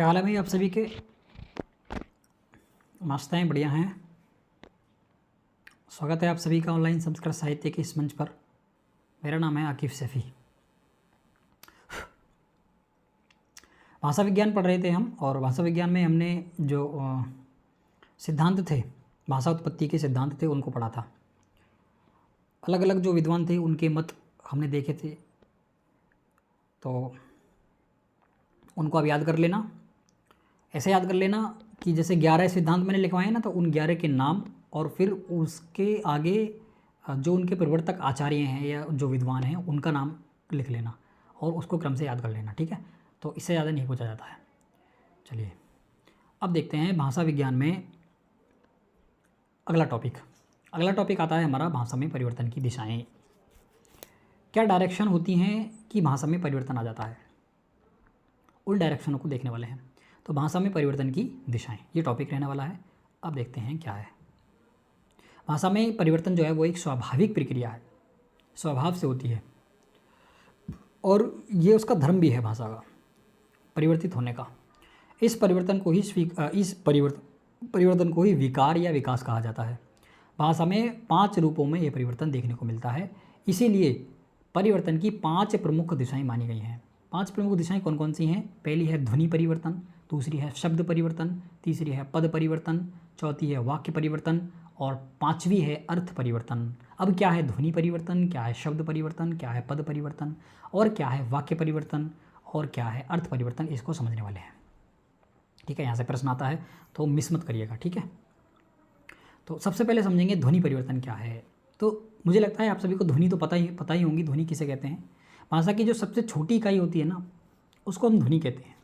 क्या हाल है भाई आप सभी के। मस्त हैं, बढ़िया हैं। स्वागत है आप सभी का ऑनलाइन संस्कृत साहित्य के इस मंच पर। मेरा नाम है आकिफ सैफ़ी। भाषा विज्ञान पढ़ रहे थे हम, और भाषा विज्ञान में हमने जो सिद्धांत थे, भाषा उत्पत्ति के सिद्धांत थे, उनको पढ़ा था। अलग अलग जो विद्वान थे उनके मत हमने देखे थे, तो उनको अब याद कर लेना। ऐसे याद कर लेना कि जैसे 11 सिद्धांत मैंने लिखवाए हैं ना, तो उन 11 के नाम और फिर उसके आगे जो उनके प्रवर्तक आचार्य हैं या जो विद्वान हैं उनका नाम लिख लेना और उसको क्रम से याद कर लेना, ठीक है। तो इससे ज़्यादा नहीं पूछा जाता है। चलिए अब देखते हैं भाषा विज्ञान में अगला टॉपिक आता है हमारा भाषा में परिवर्तन की दिशाएं। क्या डायरेक्शन होती हैं कि भाषा में परिवर्तन आ जाता है, उन डायरेक्शनों को देखने वाले हैं। तो भाषा में परिवर्तन की दिशाएं, ये टॉपिक रहने वाला है। अब देखते हैं क्या है। भाषा में परिवर्तन जो है वो एक स्वाभाविक प्रक्रिया है, स्वभाव से होती है, और ये उसका धर्म भी है भाषा का, परिवर्तित होने का। इस परिवर्तन को ही विकार या विकास कहा जाता है। भाषा में 5 रूपों में यह परिवर्तन देखने को मिलता है। इसीलिए परिवर्तन की 5 प्रमुख दिशाएं मानी गई हैं। 5 प्रमुख दिशाएं कौन कौन सी हैं? पहली है ध्वनि परिवर्तन, दूसरी है शब्द परिवर्तन, तीसरी है पद परिवर्तन, चौथी है वाक्य परिवर्तन, और 5वीं है अर्थ परिवर्तन। अब क्या है ध्वनि परिवर्तन, क्या है शब्द परिवर्तन, क्या है पद परिवर्तन, और क्या है वाक्य परिवर्तन, और क्या है अर्थ परिवर्तन, इसको समझने वाले हैं, ठीक है। यहाँ से प्रश्न आता है तो मिस मत करिएगा, ठीक है। तो सबसे पहले समझेंगे ध्वनि परिवर्तन क्या है। तो मुझे लगता है आप सभी को ध्वनि तो पता ही होंगी, ध्वनि किसे कहते हैं। भाषा की जो सबसे छोटी इकाई होती है ना, उसको हम ध्वनि कहते हैं।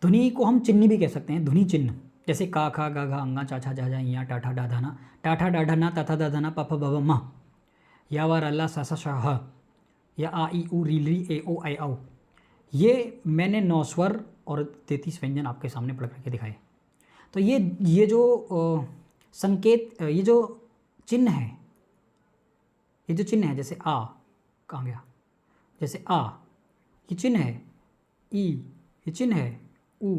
ध्वनि को हम चिन्ह भी कह सकते हैं, ध्वनि चिन्ह, जैसे का खा गा घा अंगा चा छा जा जा इया टाठा डाधा ना, टाठा डाढ़ा ना तथा दाधा ना पफ बब म, या वा अल्लाह सा सा शाह, या आ ई उ री री ए ओ आई औ। ये मैंने 9 स्वर और 33 व्यंजन आपके सामने पढ़ करके दिखाए। तो ये जो संकेत, ये जो चिन्ह है, ये जो चिन्ह है, जैसे आ, कहाँ गया, जैसे आ ये चिन्ह है, ई ये चिन्ह है, उ,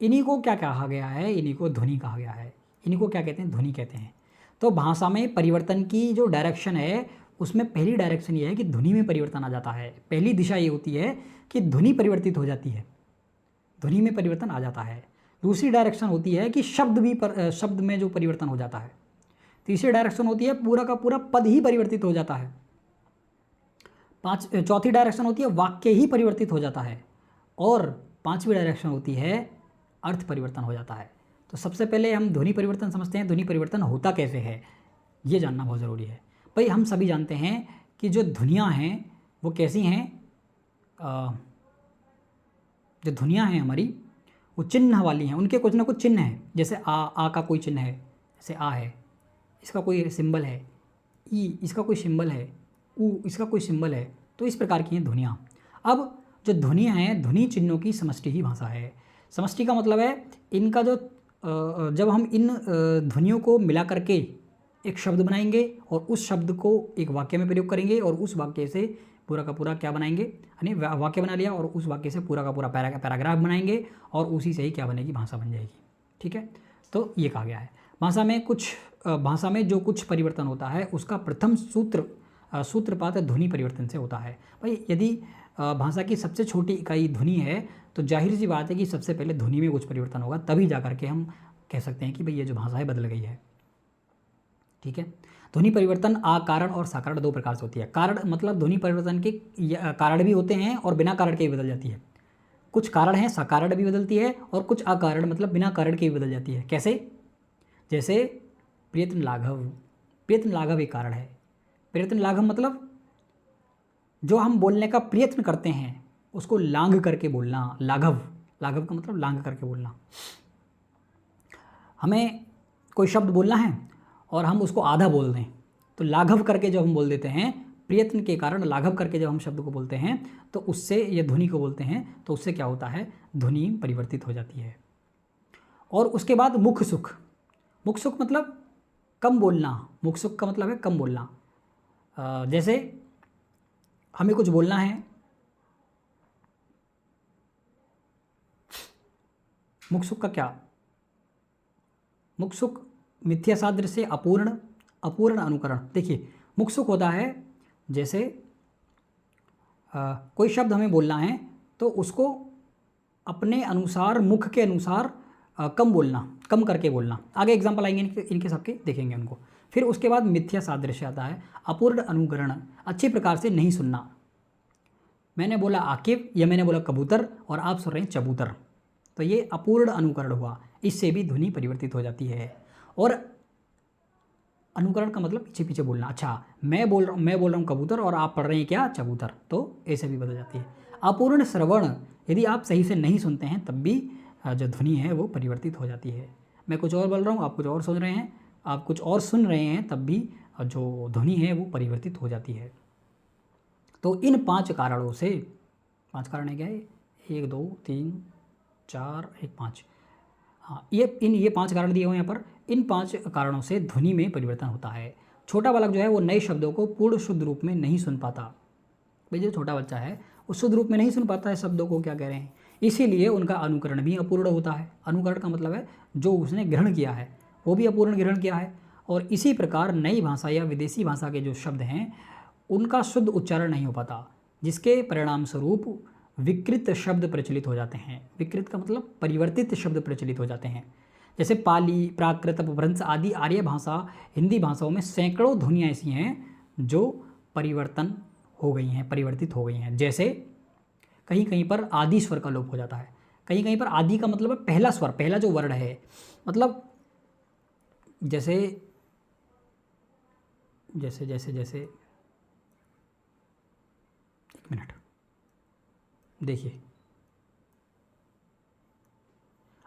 इन्हीं को क्या कहा गया है? इन्हीं को ध्वनि कहा गया है। इन्हीं को क्या कहते हैं? ध्वनि कहते हैं। तो भाषा में परिवर्तन की जो डायरेक्शन है, उसमें पहली डायरेक्शन ये है कि ध्वनि में परिवर्तन आ जाता है। पहली दिशा ये होती है कि ध्वनि परिवर्तित हो जाती है, ध्वनि में परिवर्तन आ जाता है। दूसरी डायरेक्शन होती है कि शब्द में जो परिवर्तन हो जाता है। तीसरी डायरेक्शन होती है पूरा का पूरा पद ही परिवर्तित हो जाता है। चौथी डायरेक्शन होती है वाक्य ही परिवर्तित हो जाता है, और 5वीं डायरेक्शन होती है अर्थ परिवर्तन हो जाता है। तो सबसे पहले हम ध्वनि परिवर्तन समझते हैं। ध्वनि परिवर्तन होता कैसे है, ये जानना बहुत ज़रूरी है। भाई हम सभी जानते हैं कि जो ध्वनियाँ हैं वो कैसी हैं, जो ध्वनियाँ हैं हमारी वो चिन्ह वाली हैं, उनके कुछ ना कुछ चिन्ह हैं। जैसे आ का कोई चिन्ह है, जैसे आ है, इसका कोई सिंबल है, ई इसका कोई सिंबल है, उ इसका कोई सिंबल है। तो इस प्रकार की हैं ध्वनियाँ। अब जो ध्वनियाँ हैं, ध्वनि चिन्हों की समष्टि ही भाषा है। समष्टि का मतलब है इनका जो जब हम इन ध्वनियों को मिला करके एक शब्द बनाएंगे और उस शब्द को एक वाक्य में प्रयोग करेंगे, और उस वाक्य से पूरा का पूरा क्या बनाएंगे, यानी वाक्य बना लिया, और उस वाक्य से पूरा का पूरा पैराग्राफ बनाएंगे, और उसी से ही क्या बनेगी, भाषा बन जाएगी, ठीक है। तो ये कहा गया है भाषा में जो कुछ परिवर्तन होता है उसका प्रथम सूत्रपात ध्वनि परिवर्तन से होता है। भाई यदि भाषा की सबसे छोटी इकाई ध्वनि है, तो जाहिर सी बात है कि सबसे पहले ध्वनि में कुछ परिवर्तन होगा, तभी जा करके हम कह सकते हैं कि भाई ये जो भाषा है बदल गई है, ठीक है। ध्वनि परिवर्तन आकारण और साकारण 2 प्रकार से होती है। कारण मतलब ध्वनि परिवर्तन के कारण भी होते हैं और बिना कारण के भी बदल जाती है। कुछ कारण हैं, साकारण भी बदलती है, और कुछ अकारण मतलब बिना कारण के भी बदल जाती है। कैसे? जैसे प्रयत्न लाघव एक कारण है। प्रयत्न लाघव मतलब जो हम बोलने का प्रयत्न करते हैं उसको लांघ करके बोलना। लाघव का मतलब लांघ करके बोलना। हमें कोई शब्द बोलना है और हम उसको आधा बोल दें, तो लाघव करके जब हम बोल देते हैं, प्रयत्न के कारण लाघव करके जब हम शब्द को बोलते हैं, तो उससे ये ध्वनि को बोलते हैं, तो उससे क्या होता है, ध्वनि परिवर्तित हो जाती है। और उसके बाद मुख सुख मतलब कम बोलना। मुख सुख का मतलब है कम बोलना। जैसे हमें कुछ बोलना है, मुक्सुक का क्या, मुक्सुक मिथ्या सादृश्य, अपूर्ण, अपूर्ण अनुकरण। देखिए मुक्सुक होता है जैसे कोई शब्द हमें बोलना है तो उसको अपने अनुसार, मुख के अनुसार कम बोलना, कम करके बोलना। आगे एग्जाम्पल आएंगे इनके सबके, देखेंगे उनको। फिर उसके बाद मिथ्या सादृश्य आता है, अपूर्ण अनुकरण, अच्छे प्रकार से नहीं सुनना। मैंने बोला आकिब या मैंने बोला कबूतर और आप सुन रहे हैं चबूतर, तो ये अपूर्ण अनुकरण हुआ, इससे भी ध्वनि परिवर्तित हो जाती है। और अनुकरण का मतलब पीछे पीछे बोलना। अच्छा मैं बोल रहा हूँ कबूतर और आप पढ़ रहे हैं क्या, चबूतर, तो ऐसे भी बदल जाती है। अपूर्ण श्रवण, यदि आप सही से नहीं सुनते हैं तब भी जो ध्वनि है वो परिवर्तित हो जाती है। मैं कुछ और बोल रहा हूँ, आप कुछ और सुन रहे हैं, आप कुछ और सुन रहे हैं, तब भी जो ध्वनि है वो परिवर्तित हो जाती है। तो इन 5 कारणों से, 5 कारण है क्या है, 1 2 3 4 1 5, हाँ ये 5 कारण दिए हुए हैं यहाँ पर। इन 5 कारणों से ध्वनि में परिवर्तन होता है। छोटा बालक जो है वो नए शब्दों को पूर्ण शुद्ध रूप में नहीं सुन पाता। भाई जो छोटा बच्चा है वो शुद्ध रूप में नहीं सुन पाता है शब्दों को क्या कह रहे हैं, इसीलिए उनका अनुकरण भी अपूर्ण होता है। अनुकरण का मतलब है जो उसने ग्रहण किया है वो भी अपूर्ण ग्रहण किया है। और इसी प्रकार नई भाषा या विदेशी भाषा के जो शब्द हैं उनका शुद्ध उच्चारण नहीं हो पाता, जिसके परिणाम स्वरूप विकृत शब्द प्रचलित हो जाते हैं। विकृत का मतलब परिवर्तित शब्द प्रचलित हो जाते हैं। जैसे पाली, प्राकृत, अपभ्रंश आदि आर्य भाषा, हिंदी भाषाओं में सैकड़ों ध्वनियाँ ऐसी हैं जो परिवर्तन हो गई हैं, परिवर्तित हो गई हैं। जैसे कहीं कहीं पर आदि स्वर का लोप हो जाता है, कहीं कहीं पर आदि का मतलब है पहला स्वर, पहला जो वर्ण है, मतलब जैसे जैसे जैसे जैसे एक मिनट देखिए,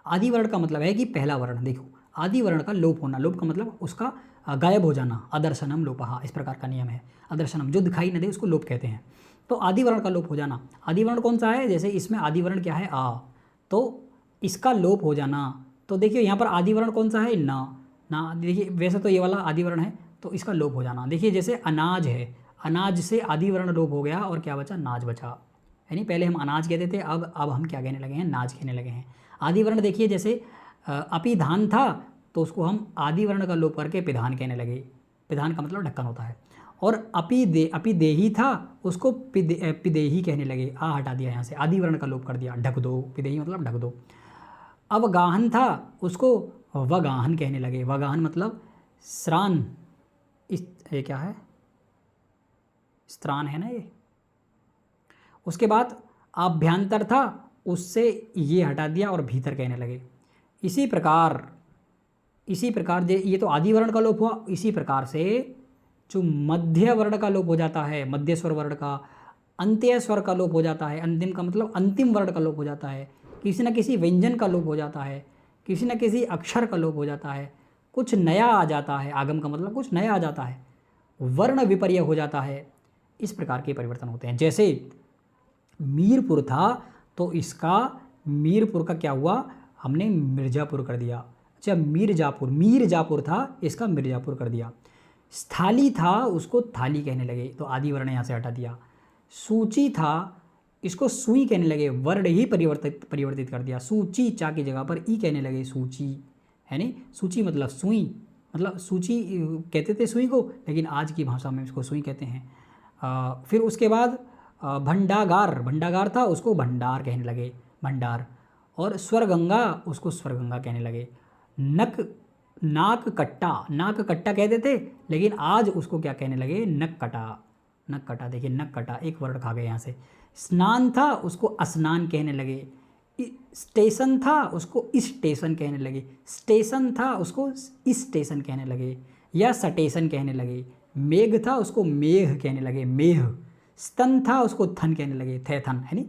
आदि वर्ण का मतलब है कि पहला वर्ण। देखो आदि वर्ण का लोप होना, लोप का मतलब उसका गायब हो जाना, अदर्शनम लोपहा, इस प्रकार का नियम है। अदर्शनम जो दिखाई न दे उसको लोप कहते हैं। तो आदि वर्ण का लोप हो जाना, आदि वर्ण कौन सा है, जैसे इसमें आदि वर्ण क्या है, आ, तो इसका लोप हो जाना। तो देखिए यहाँ पर आदि वर्ण कौन सा है, ना, ना। देखिए वैसे तो ये वाला आदि वर्ण है तो इसका लोप हो जाना। देखिए जैसे अनाज है, अनाज से आदि वर्ण लोप हो गया और क्या बचा, नाज बचा। यानी पहले हम अनाज कहते थे, अब हम क्या कहने लगे हैं, नाज कहने लगे हैं। आदि वर्ण देखिए जैसे अपिधान था तो उसको हम आदि वर्ण का लोप करके पिधान कहने लगे। पिधान का मतलब ढक्कन होता है। और अपिदेही था उसको पिदेही कहने लगे, आ हटा दिया यहाँ से, आदि वर्ण का लोप कर दिया, ढक दो, पिदेही मतलब ढक दो। अवगाहन था उसको वगाहन कहने लगे, वगाहन मतलब श्रान, ये क्या है, स्त्रान है ना ये। उसके बाद आभ्यंतर था उससे ये हटा दिया और भीतर कहने लगे। इसी प्रकार ये तो आदि वर्ण का लोप हुआ। इसी प्रकार से जो मध्य वर्ण का लोप हो जाता है, मध्य स्वर वर्ण का, अंत्य स्वर का लोप हो जाता है, अंतिम का मतलब अंतिम वर्ण का लोप हो जाता है, किसी न किसी व्यंजन का लोप हो जाता है, किसी न किसी अक्षर का लोप हो जाता है, कुछ नया आ जाता है, आगम का मतलब कुछ नया आ जाता है, वर्ण विपर्य हो जाता है। इस प्रकार के परिवर्तन होते हैं। जैसे मीरपुर था तो इसका मीरपुर का क्या हुआ, हमने मिर्ज़ापुर कर दिया। अच्छा मीरजापुर था, इसका मिर्ज़ापुर कर दिया। स्थाली था उसको थाली कहने लगे तो आदि वर्ण यहाँ से हटा दिया। सूची था इसको सुई कहने लगे, वर्ण ही परिवर्तित कर दिया। सूची चा की जगह पर ई कहने लगे, सूची है नहीं, सूची मतलब सुई, मतलब सूची कहते थे सुई को, लेकिन आज की भाषा में इसको सुई कहते हैं। फिर उसके बाद भंडागार था उसको भंडार कहने लगे, भंडार। और स्वरगंगा उसको स्वरगंगा कहने लगे। नाक कट्टा कहते थे, लेकिन आज उसको क्या कहने लगे, नक कटा। देखिए नक कटा, एक वर्ड खा गए यहाँ से। स्नान था उसको स्नान कहने लगे। स्टेशन था उसको स्टेशन कहने लगे। स्टेशन था उसको स्टेशन कहने लगे या स्टेशन कहने लगे। मेघ था उसको मेघ कहने लगे, मेघ। स्तन था उसको थन कहने लगे, थन है नी।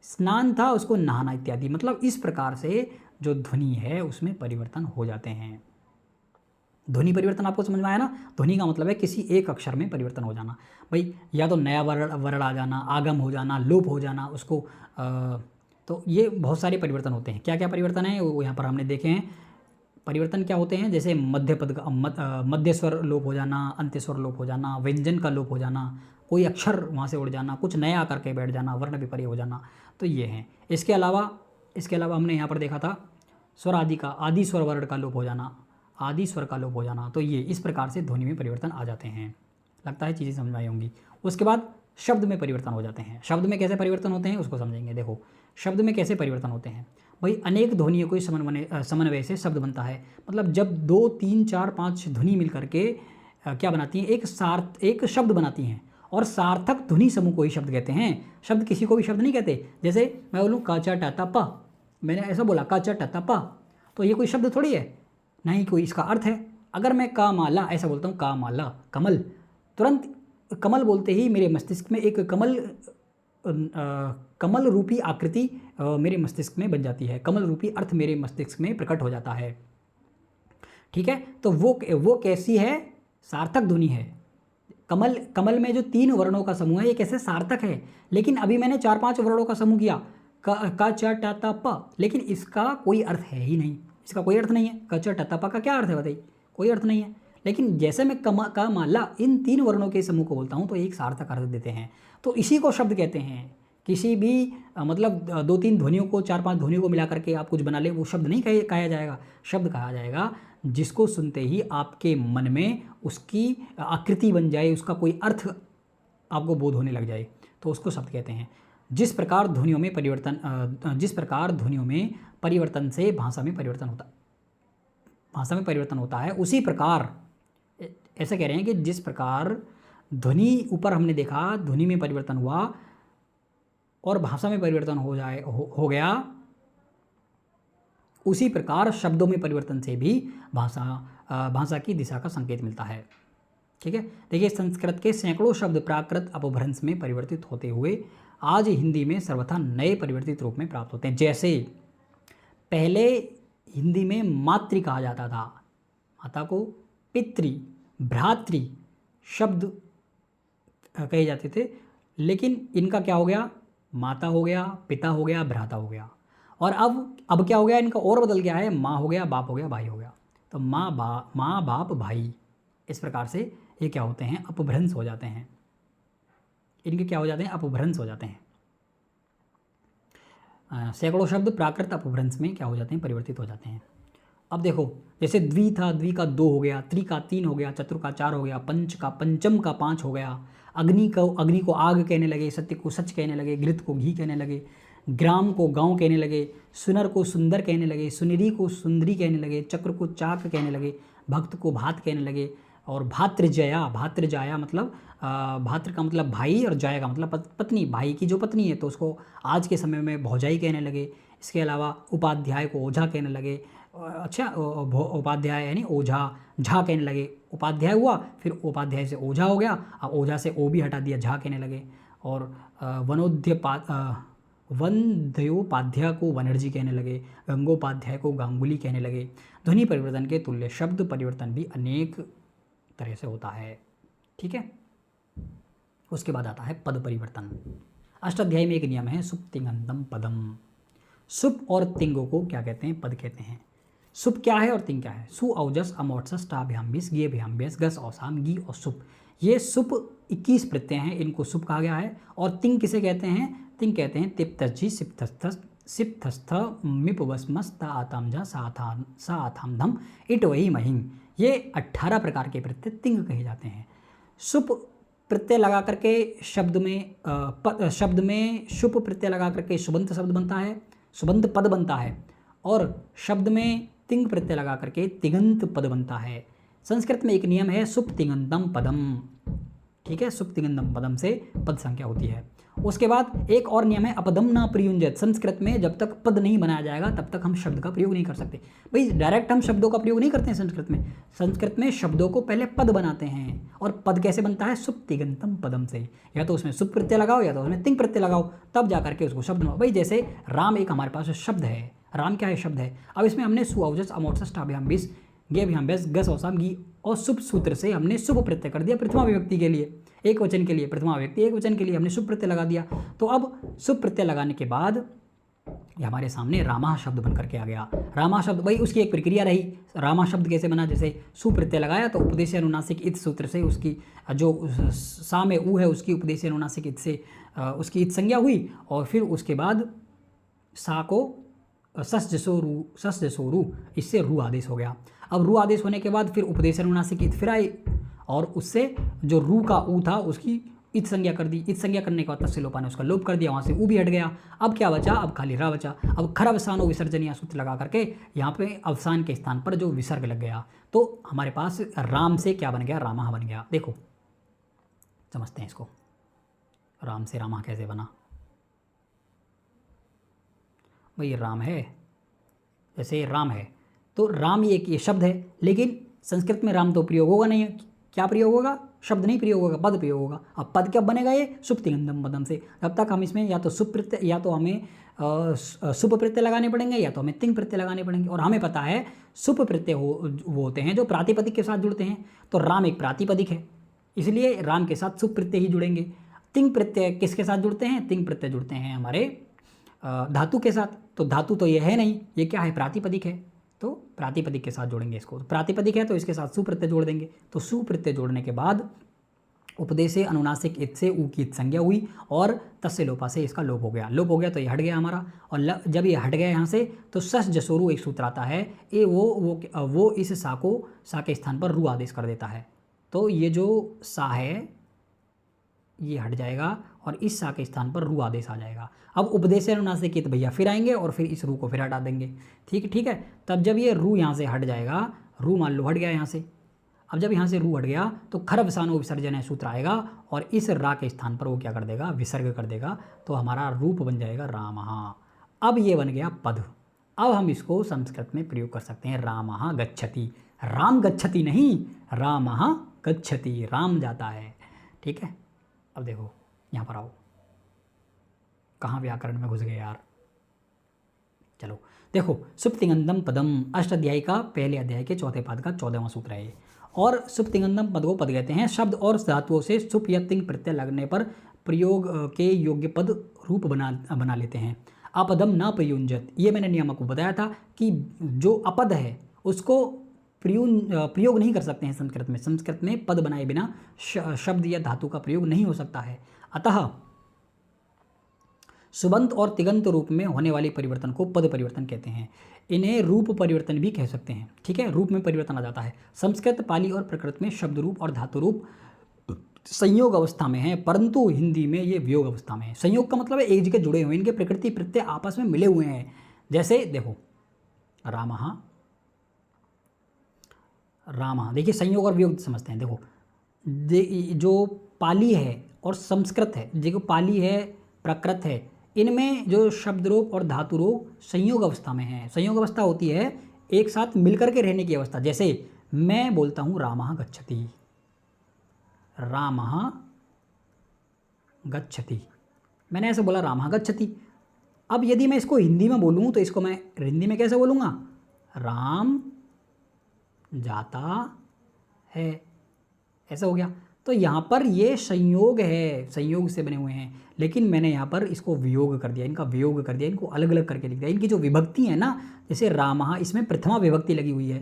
स्नान था उसको नहाना इत्यादि। मतलब इस प्रकार से जो ध्वनि है उसमें परिवर्तन हो जाते हैं। ध्वनि परिवर्तन आपको समझ में आया ना। ध्वनि का मतलब है किसी एक अक्षर में परिवर्तन हो जाना। भाई या तो नया वर्ण आ जाना, आगम हो जाना, लोप हो जाना उसको। तो ये बहुत सारे परिवर्तन होते हैं। क्या क्या परिवर्तन है वो यहाँ पर हमने देखे हैं। परिवर्तन क्या होते हैं, जैसे मध्य पद का मध्य स्वर लोप हो जाना, अंत्य स्वर लोप हो जाना, व्यंजन का लोप हो जाना, कोई अक्षर वहाँ से उड़ जाना, कुछ नया करके बैठ जाना, वर्ण विपर्य हो जाना। तो ये हैं। इसके अलावा हमने यहाँ पर देखा था स्वर आदि का, आदि स्वर वर्ण का लोप हो जाना, आदि स्वर का लोप हो जाना, तो ये इस प्रकार से ध्वनि में परिवर्तन आ जाते हैं। लगता है चीज़ें समझ में आई होंगी। उसके बाद शब्द में परिवर्तन हो जाते हैं। शब्द में कैसे परिवर्तन होते हैं उसको समझेंगे। देखो शब्द में कैसे परिवर्तन होते हैं भाई, अनेक ध्वनियों के समन्वय से शब्द बनता है। मतलब जब 2 3 4 5 ध्वनि मिल करके क्या बनाती हैं, एक शब्द बनाती हैं, और सार्थक ध्वनि समूह को ही शब्द कहते हैं। शब्द किसी को भी शब्द नहीं कहते। जैसे मैं बोलूँ काचा टाटा पा, मैंने ऐसा बोला काचा टाटा पा, तो ये कोई शब्द थोड़ी है, नहीं कोई इसका अर्थ है। अगर मैं का माला ऐसा बोलता हूँ, का माला कमल, तुरंत कमल बोलते ही मेरे मस्तिष्क में एक कमल रूपी आकृति मेरे मस्तिष्क में बन जाती है, कमल रूपी अर्थ मेरे मस्तिष्क में प्रकट हो जाता है। ठीक है, तो वो कैसी है, सार्थक ध्वनि है। कमल में जो 3 वर्णों का समूह है ये कैसे सार्थक है। लेकिन अभी मैंने 4-5 वर्णों का समूह किया, का च टा ता प, लेकिन इसका कोई अर्थ है ही नहीं, इसका कोई अर्थ नहीं है। का च टा ता प का क्या अर्थ है बताइए, कोई अर्थ नहीं है। लेकिन जैसे मैं का माला इन 3 वर्णों के समूह को बोलता हूँ तो एक सार्थक अर्थ देते हैं, तो इसी को शब्द कहते हैं। किसी भी मतलब 2-3 ध्वनियों को, 4-5 ध्वनियों को मिला करके आप कुछ बना ले, वो शब्द नहीं कहा जाएगा। शब्द कहा जाएगा जिसको सुनते ही आपके मन में उसकी आकृति बन जाए, उसका कोई अर्थ आपको बोध होने लग जाए, तो उसको शब्द कहते हैं। जिस प्रकार ध्वनियों में परिवर्तन से भाषा में परिवर्तन होता है, उसी प्रकार ऐसा कह रहे हैं कि जिस प्रकार ध्वनि ऊपर हमने देखा, ध्वनि में परिवर्तन हुआ और भाषा में परिवर्तन हो गया, उसी प्रकार शब्दों में परिवर्तन से भी भाषा की दिशा का संकेत मिलता है। ठीक है, देखिए संस्कृत के सैकड़ों शब्द प्राकृत अपभ्रंश में परिवर्तित होते हुए आज हिंदी में सर्वथा नए परिवर्तित रूप में प्राप्त होते हैं। जैसे पहले हिंदी में मातृ कहा जाता था, माता को पितृ, भ्रातृ शब्द कहे जाते थे, लेकिन इनका क्या हो गया, माता हो गया, पिता हो गया, भ्राता हो गया। और अब क्या हो गया, इनका और बदल गया है, माँ हो गया, बाप हो गया, भाई हो गया। तो माँ बाप भाई, इस प्रकार से ये क्या होते हैं, अपभ्रंश हो जाते हैं। इनके क्या हो जाते हैं, अपभ्रंश हो जाते हैं। सैकड़ों शब्द प्राकृत अपभ्रंश में क्या हो जाते हैं, परिवर्तित हो जाते हैं। अब देखो जैसे द्वि था, द्वि का 2 हो गया, त्रि का 3 हो गया, चतुर का 4 हो गया, पंचम का 5 हो गया। अग्नि को आग कहने लगे, सत्य को सच कहने लगे, घृत को घी कहने लगे, ग्राम को गांव कहने लगे, सुनर को सुंदर कहने लगे, सुनरी को सुंदरी कहने लगे, चक्र को चाक कहने लगे, भक्त को भात कहने लगे। और भातृजाया मतलब भातृ का मतलब भाई और जाया का मतलब पत्नी, भाई की जो पत्नी है तो उसको आज के समय में भौजाई कहने लगे। इसके अलावा उपाध्याय को ओझा कहने लगे। अच्छा, उपाध्याय यानी ओझा, झा कहने लगे। उपाध्याय हुआ, फिर उपाध्याय से ओझा हो गया, अब ओझा से ओ भी हटा दिया, झा कहने लगे। और वंध्योपाध्याय को वनर्जी कहने लगे, गंगोपाध्याय को गांगुली कहने लगे। ध्वनि परिवर्तन के तुल्य शब्द परिवर्तन भी अनेक तरह से होता है। ठीक है, उसके बाद आता है पद परिवर्तन। अष्टाध्यायी में एक नियम है, सुप तिङंतम पदम। सुप और तिंगों को क्या कहते हैं, पद कहते हैं। सुप क्या है और तिंग क्या है। सु औजस अमोत्सस टाभ्याम्बिस गे भ्याम्बिस गस औसाम गी और सुप, ये सुप 21 प्रत्यय हैं, इनको सुप कहा गया है। और तिंग किसे कहते हैं, तिंग कहते हैं तिप्तजी सिप्तस्थ मिपवस्मस्त आतामजा साथाम धम इट वही महिम। ये 18 प्रकार के प्रत्यय तिंग कहे जाते हैं। सुप प्रत्यय लगा करके शब्द में शुप प्रत्यय लगा करके सुबंत शब्द बनता है, सुबंत पद बनता है। और शब्द में तिंग प्रत्यय लगा करके तिङंत पद बनता है। संस्कृत में एक नियम है, सुप तिङंतम पदम। ठीक है, सुप तिङंतम पदम से पद संख्या होती है। उसके बाद एक और नियम है, अपदम ना प्रयुंजत। संस्कृत में जब तक पद नहीं बनाया जाएगा तब तक हम शब्द का प्रयोग नहीं कर सकते। भाई डायरेक्ट हम शब्दों का प्रयोग नहीं करते हैं संस्कृत में। संस्कृत में शब्दों को पहले पद बनाते हैं। और पद कैसे बनता है, सुप तिङंतम पदम से। या तो उसमें सुप प्रत्यय लगाओ या तो उसमें तिंग प्रत्यय लगाओ, तब जा करके उसको शब्द बनाओ। भाई जैसे राम एक हमारे पास शब्द है, राम क्या है, शब्द है। अब इसमें हमने सुऔजस अमोत्सस टाभ्याम्बिस गे भ्याम्बिस गस औसाम गी और शुभ सूत्र से हमने शुभ प्रत्यय कर दिया प्रथमा विभक्ति के लिए, एक वचन के लिए, प्रथमा विभक्ति एक वचन के लिए हमने शुभ प्रत्यय लगा दिया। तो अब शुभ प्रत्यय लगाने के बाद ये हमारे सामने रामा शब्द बन करके आ गया। रामा शब्द, भाई उसकी एक प्रक्रिया रही। रामा शब्द कैसे बना, जैसे सुप्रत्यय लगाया तो उपदेश अनुनासिक इत सूत्र से उसकी जो सा में ऊ है उसकी उपदेश अनुनासिक इत से उसकी इत संज्ञा हुई। और फिर उसके बाद सा को सस जसो रू, इससे रू आदेश हो गया। अब रू आदेश होने के बाद फिर उपदेश अनुनासिक इत फिर आए और उससे जो रू का ऊ था उसकी इत संज्ञा कर दी। इत संज्ञा करने के बाद तस्य लोपा ने उसका लोप कर दिया, वहाँ से ऊ भी हट गया। अब क्या बचा, अब खाली रा बचा। अब खर अवसानो विसर्जनीय सूत्र लगा करके यहाँ पे अवसान के स्थान पर जो विसर्ग लग गया तो हमारे पास राम से क्या बन गया, रामा बन गया। देखो समझते हैं इसको, राम से रामा कैसे बना। भाई राम है, जैसे राम है तो राम ये शब्द है, लेकिन संस्कृत में राम तो प्रयोग होगा नहीं है। क्या प्रयोग होगा, शब्द नहीं प्रयोग होगा, पद प्रयोग होगा। अब पद कब बनेगा, ये सुप्तिगंधम पदम से। जब तक हम इसमें या तो सुप प्रत्यय या तो हमें सुप प्रत्यय लगाने पड़ेंगे या तो हमें तिंग प्रत्यय लगाने पड़ेंगे। और हमें पता है सुप प्रत्यय वो होते हैं जो प्रातिपदिक के साथ जुड़ते हैं। तो राम एक प्रातिपदिक है, इसलिए राम के साथ सुप प्रत्यय ही जुड़ेंगे। तिंग प्रत्यय किसके साथ जुड़ते हैं, तिंग प्रत्यय जुड़ते हैं हमारे धातु के साथ। तो धातु तो ये है नहीं, ये क्या है, प्रातिपदिक है, तो प्रातिपदिक के साथ जोड़ेंगे इसको। तो प्रातिपदिक है तो इसके साथ सुप्रत्यय जोड़ देंगे। तो सुप्रत्यय जोड़ने के बाद उपदेशे अनुनासिक इत से ऊ की इत संज्ञा हुई और तस्य लोपा से इसका लोप हो गया। लोप हो गया तो ये हट गया हमारा। और जब ये हट गया यहाँ से तो सस जसोरु एक सूत्र आता है, ये वो इस सा को सा के स्थान पर रू आदेश कर देता है। तो ये जो सा है ये हट जाएगा और इस सा के स्थान पर रू आदेश आ जाएगा। अब उपदेश अनुनासिक इत भैया फिर आएंगे और फिर इस रू को फिर हटा देंगे। ठीक है। तब जब ये रू यहाँ से हट जाएगा, रू मान लो हट गया यहाँ से। अब जब यहाँ से रू हट गया तो खर वसानो विसर्जन सूत्र आएगा और इस रा के स्थान पर वो क्या कर देगा, विसर्ग कर देगा। तो हमारा रूप बन जाएगा रामः। अब ये बन गया पद। अब हम इसको संस्कृत में प्रयोग कर सकते हैं, रामः गच्छति। राम गच्छति नहीं, रामः गच्छति, राम जाता है। ठीक है। अब देखो यहाँ पर आओ, कहाँ व्याकरण में घुस गए यार। चलो देखो, सुप्तिगंधम पदम अष्टाध्यायी का पहले अध्याय के चौथे पाद का 14वां सूत्र है। और सुप्तिगंधम पद को पद कहते हैं शब्द और धातुओं से सुप या तिंग प्रत्यय लगने पर प्रयोग के योग्य पद रूप बना लेते हैं। अपदम न प्रयुंजत, ये मैंने नियम को बताया था कि जो अपद है उसको प्रयोग नहीं कर सकते हैं संस्कृत में। संस्कृत में पद बनाए बिना शब्द या धातु का प्रयोग नहीं हो सकता है। अतः सुबंत और तिगंत रूप में होने वाले परिवर्तन को पद परिवर्तन कहते हैं। इन्हें रूप परिवर्तन भी कह सकते हैं। ठीक है, रूप में परिवर्तन आ जाता है। संस्कृत, पाली और प्रकृत में शब्द रूप और धातु रूप संयोग अवस्था में है, परंतु हिंदी में ये वियोग अवस्था में है। संयोग का मतलब है एक जगह जुड़े हुए, इनके प्रकृति प्रत्यय आपस में मिले हुए हैं। जैसे देखो रामः, रामः, देखिए संयोग और वियोग समझते हैं। देखो जो पाली है और संस्कृत है, जो पाली है प्रकृत है, इनमें जो शब्द रूप और धातु रूप संयोग अवस्था में है। संयोग अवस्था होती है एक साथ मिलकर के रहने की अवस्था। जैसे मैं बोलता हूँ रामः गच्छति, रामः गच्छति, मैंने ऐसे बोला रामः गच्छति। अब यदि मैं इसको हिंदी में बोलूँ तो इसको मैं हिंदी में कैसे बोलूँगा, राम जाता है, ऐसा हो गया। तो यहाँ पर ये संयोग है, संयोग से बने हुए हैं, लेकिन मैंने यहाँ पर इसको वियोग कर दिया, इनका वियोग कर दिया, इनको अलग अलग करके लिख दिया। इनकी जो विभक्ति है ना, जैसे रामः, इसमें प्रथमा विभक्ति लगी हुई है,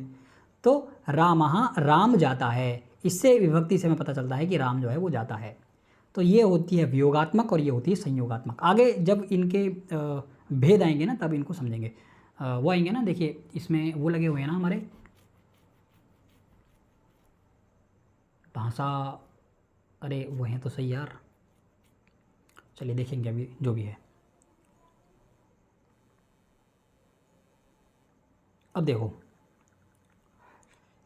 तो रामः राम जाता है, इससे विभक्ति से हमें पता चलता है कि राम जो है वो जाता है। तो ये होती है वियोगात्मक और ये होती है संयोगात्मक। आगे जब इनके भेद आएंगे ना तब इनको समझेंगे। वो आएंगे ना, देखिए इसमें वो लगे हुए हैं ना हमारे भाषा, अरे वो हैं तो सही यार, चलिए देखेंगे अभी जो भी है। अब देखो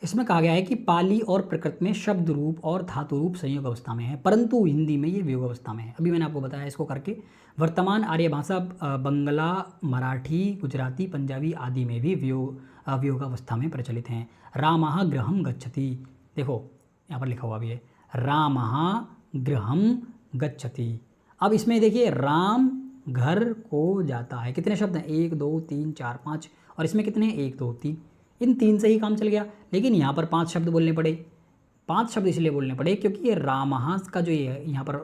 इसमें कहा गया है कि पाली और प्रकृत में शब्द रूप और धातु रूप संयोग अवस्था में है, परंतु हिंदी में ये वियोग अवस्था में है। अभी मैंने आपको बताया इसको करके। वर्तमान आर्य भाषा बंगला, मराठी, गुजराती, पंजाबी आदि में भी वियोग अवस्था में प्रचलित हैं। रामः गृहं गच्छति, देखो यहाँ पर लिखा हुआ भी है रामः गृहं गच्छति। अब इसमें देखिए राम घर को जाता है, कितने शब्द हैं, 1 2 3 4 5, और इसमें कितने 1 2 3, इन 3 से ही काम चल गया। लेकिन यहाँ पर 5 शब्द बोलने पड़े। 5 शब्द इसलिए बोलने पड़े क्योंकि ये रामः का जो ये यहाँ पर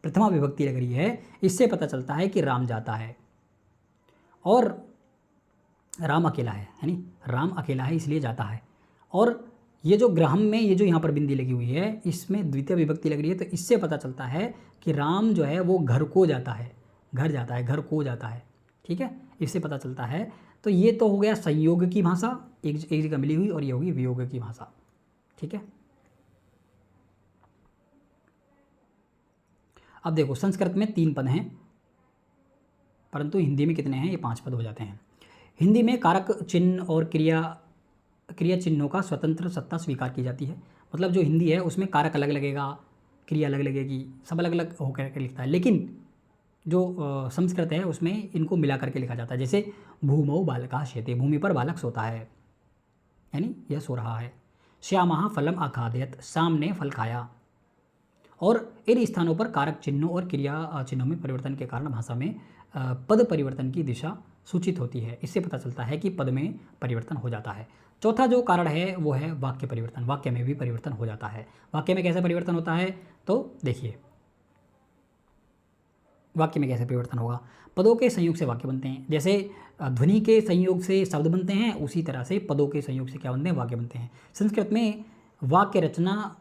प्रथमा विभक्ति लग रही है, इससे पता चलता है कि राम जाता है और राम अकेला है नहीं, राम अकेला है इसलिए जाता है। और ये जो ग्रहम में ये जो यहाँ पर बिंदी लगी हुई है, इसमें द्वितीय विभक्ति लग रही है, तो इससे पता चलता है कि राम जो है वो घर को जाता है, घर जाता है, घर को जाता है। ठीक है, इससे पता चलता है। तो ये तो हो गया संयोग की भाषा, एक जगह मिली हुई, और ये होगी वियोग की भाषा। ठीक है। अब देखो संस्कृत में 3 पद हैं, परंतु हिंदी में कितने हैं? ये 5 पद हो जाते हैं। हिंदी में कारक चिन्ह और क्रिया चिन्हों का स्वतंत्र सत्ता स्वीकार की जाती है। मतलब जो हिंदी है उसमें कारक अलग लगेगा, क्रिया अलग लगेगी, सब अलग अलग होकर के लिखता है। लेकिन जो संस्कृत है उसमें इनको मिला करके लिखा जाता है। जैसे भूमौ बालका शेते, भूमि पर बालक सोता है, यानी यह सो रहा है। श्यामः फलम आखादयत, शाम ने फल खाया। और इन स्थानों पर कारक चिन्हों और क्रिया चिन्हों में परिवर्तन के कारण भाषा में पद परिवर्तन की दिशा सूचित होती है। इससे पता चलता है कि पद में परिवर्तन हो जाता है। चौथा जो कारण है वो है वाक्य परिवर्तन। वाक्य में भी परिवर्तन हो जाता है। वाक्य में कैसे परिवर्तन होता है? तो देखिए वाक्य में कैसे परिवर्तन होगा। पदों के संयोग से वाक्य बनते हैं। जैसे ध्वनि के संयोग से शब्द बनते हैं, उसी तरह से पदों के संयोग से क्या बनते हैं? वाक्य बनते हैं। संस्कृत में वाक्य रचना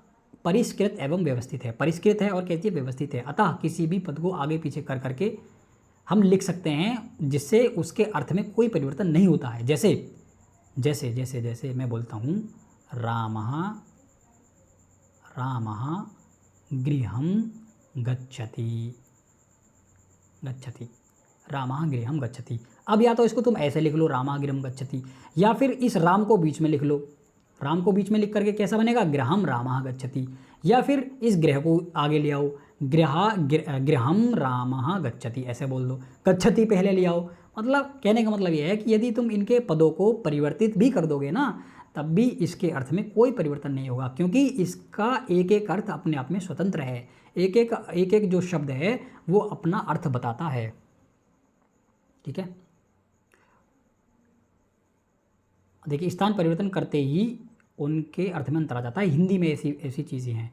परिष्कृत एवं व्यवस्थित है। परिष्कृत है और कहती है व्यवस्थित है। अतः किसी भी पद को आगे पीछे कर करके हम लिख सकते हैं, जिससे उसके अर्थ में कोई परिवर्तन नहीं होता है। जैसे जैसे जैसे जैसे मैं बोलता हूँ रामः रामः गृहं गच्छति, गच्छति, रामः गृहं गच्छति। अब या तो इसको तुम ऐसे लिख लो रामः गृहं गच्छति, या फिर इस राम को बीच में लिख लो। राम को बीच में लिख करके कैसा बनेगा? गृहं रामः गच्छति। या फिर इस गृह को आगे ले आओ, गृहं रामः गच्छति, ऐसे बोल दो। गच्छति पहले ले आओ। मतलब कहने का मतलब यह है कि यदि तुम इनके पदों को परिवर्तित भी कर दोगे ना, तब भी इसके अर्थ में कोई परिवर्तन नहीं होगा, क्योंकि इसका एक एक अर्थ अपने आप में स्वतंत्र है। एक एक जो शब्द है वो अपना अर्थ बताता है। ठीक है। देखिए स्थान परिवर्तन करते ही उनके अर्थ में अंतर आ जाता है। हिंदी में ऐसी चीज़ें हैं।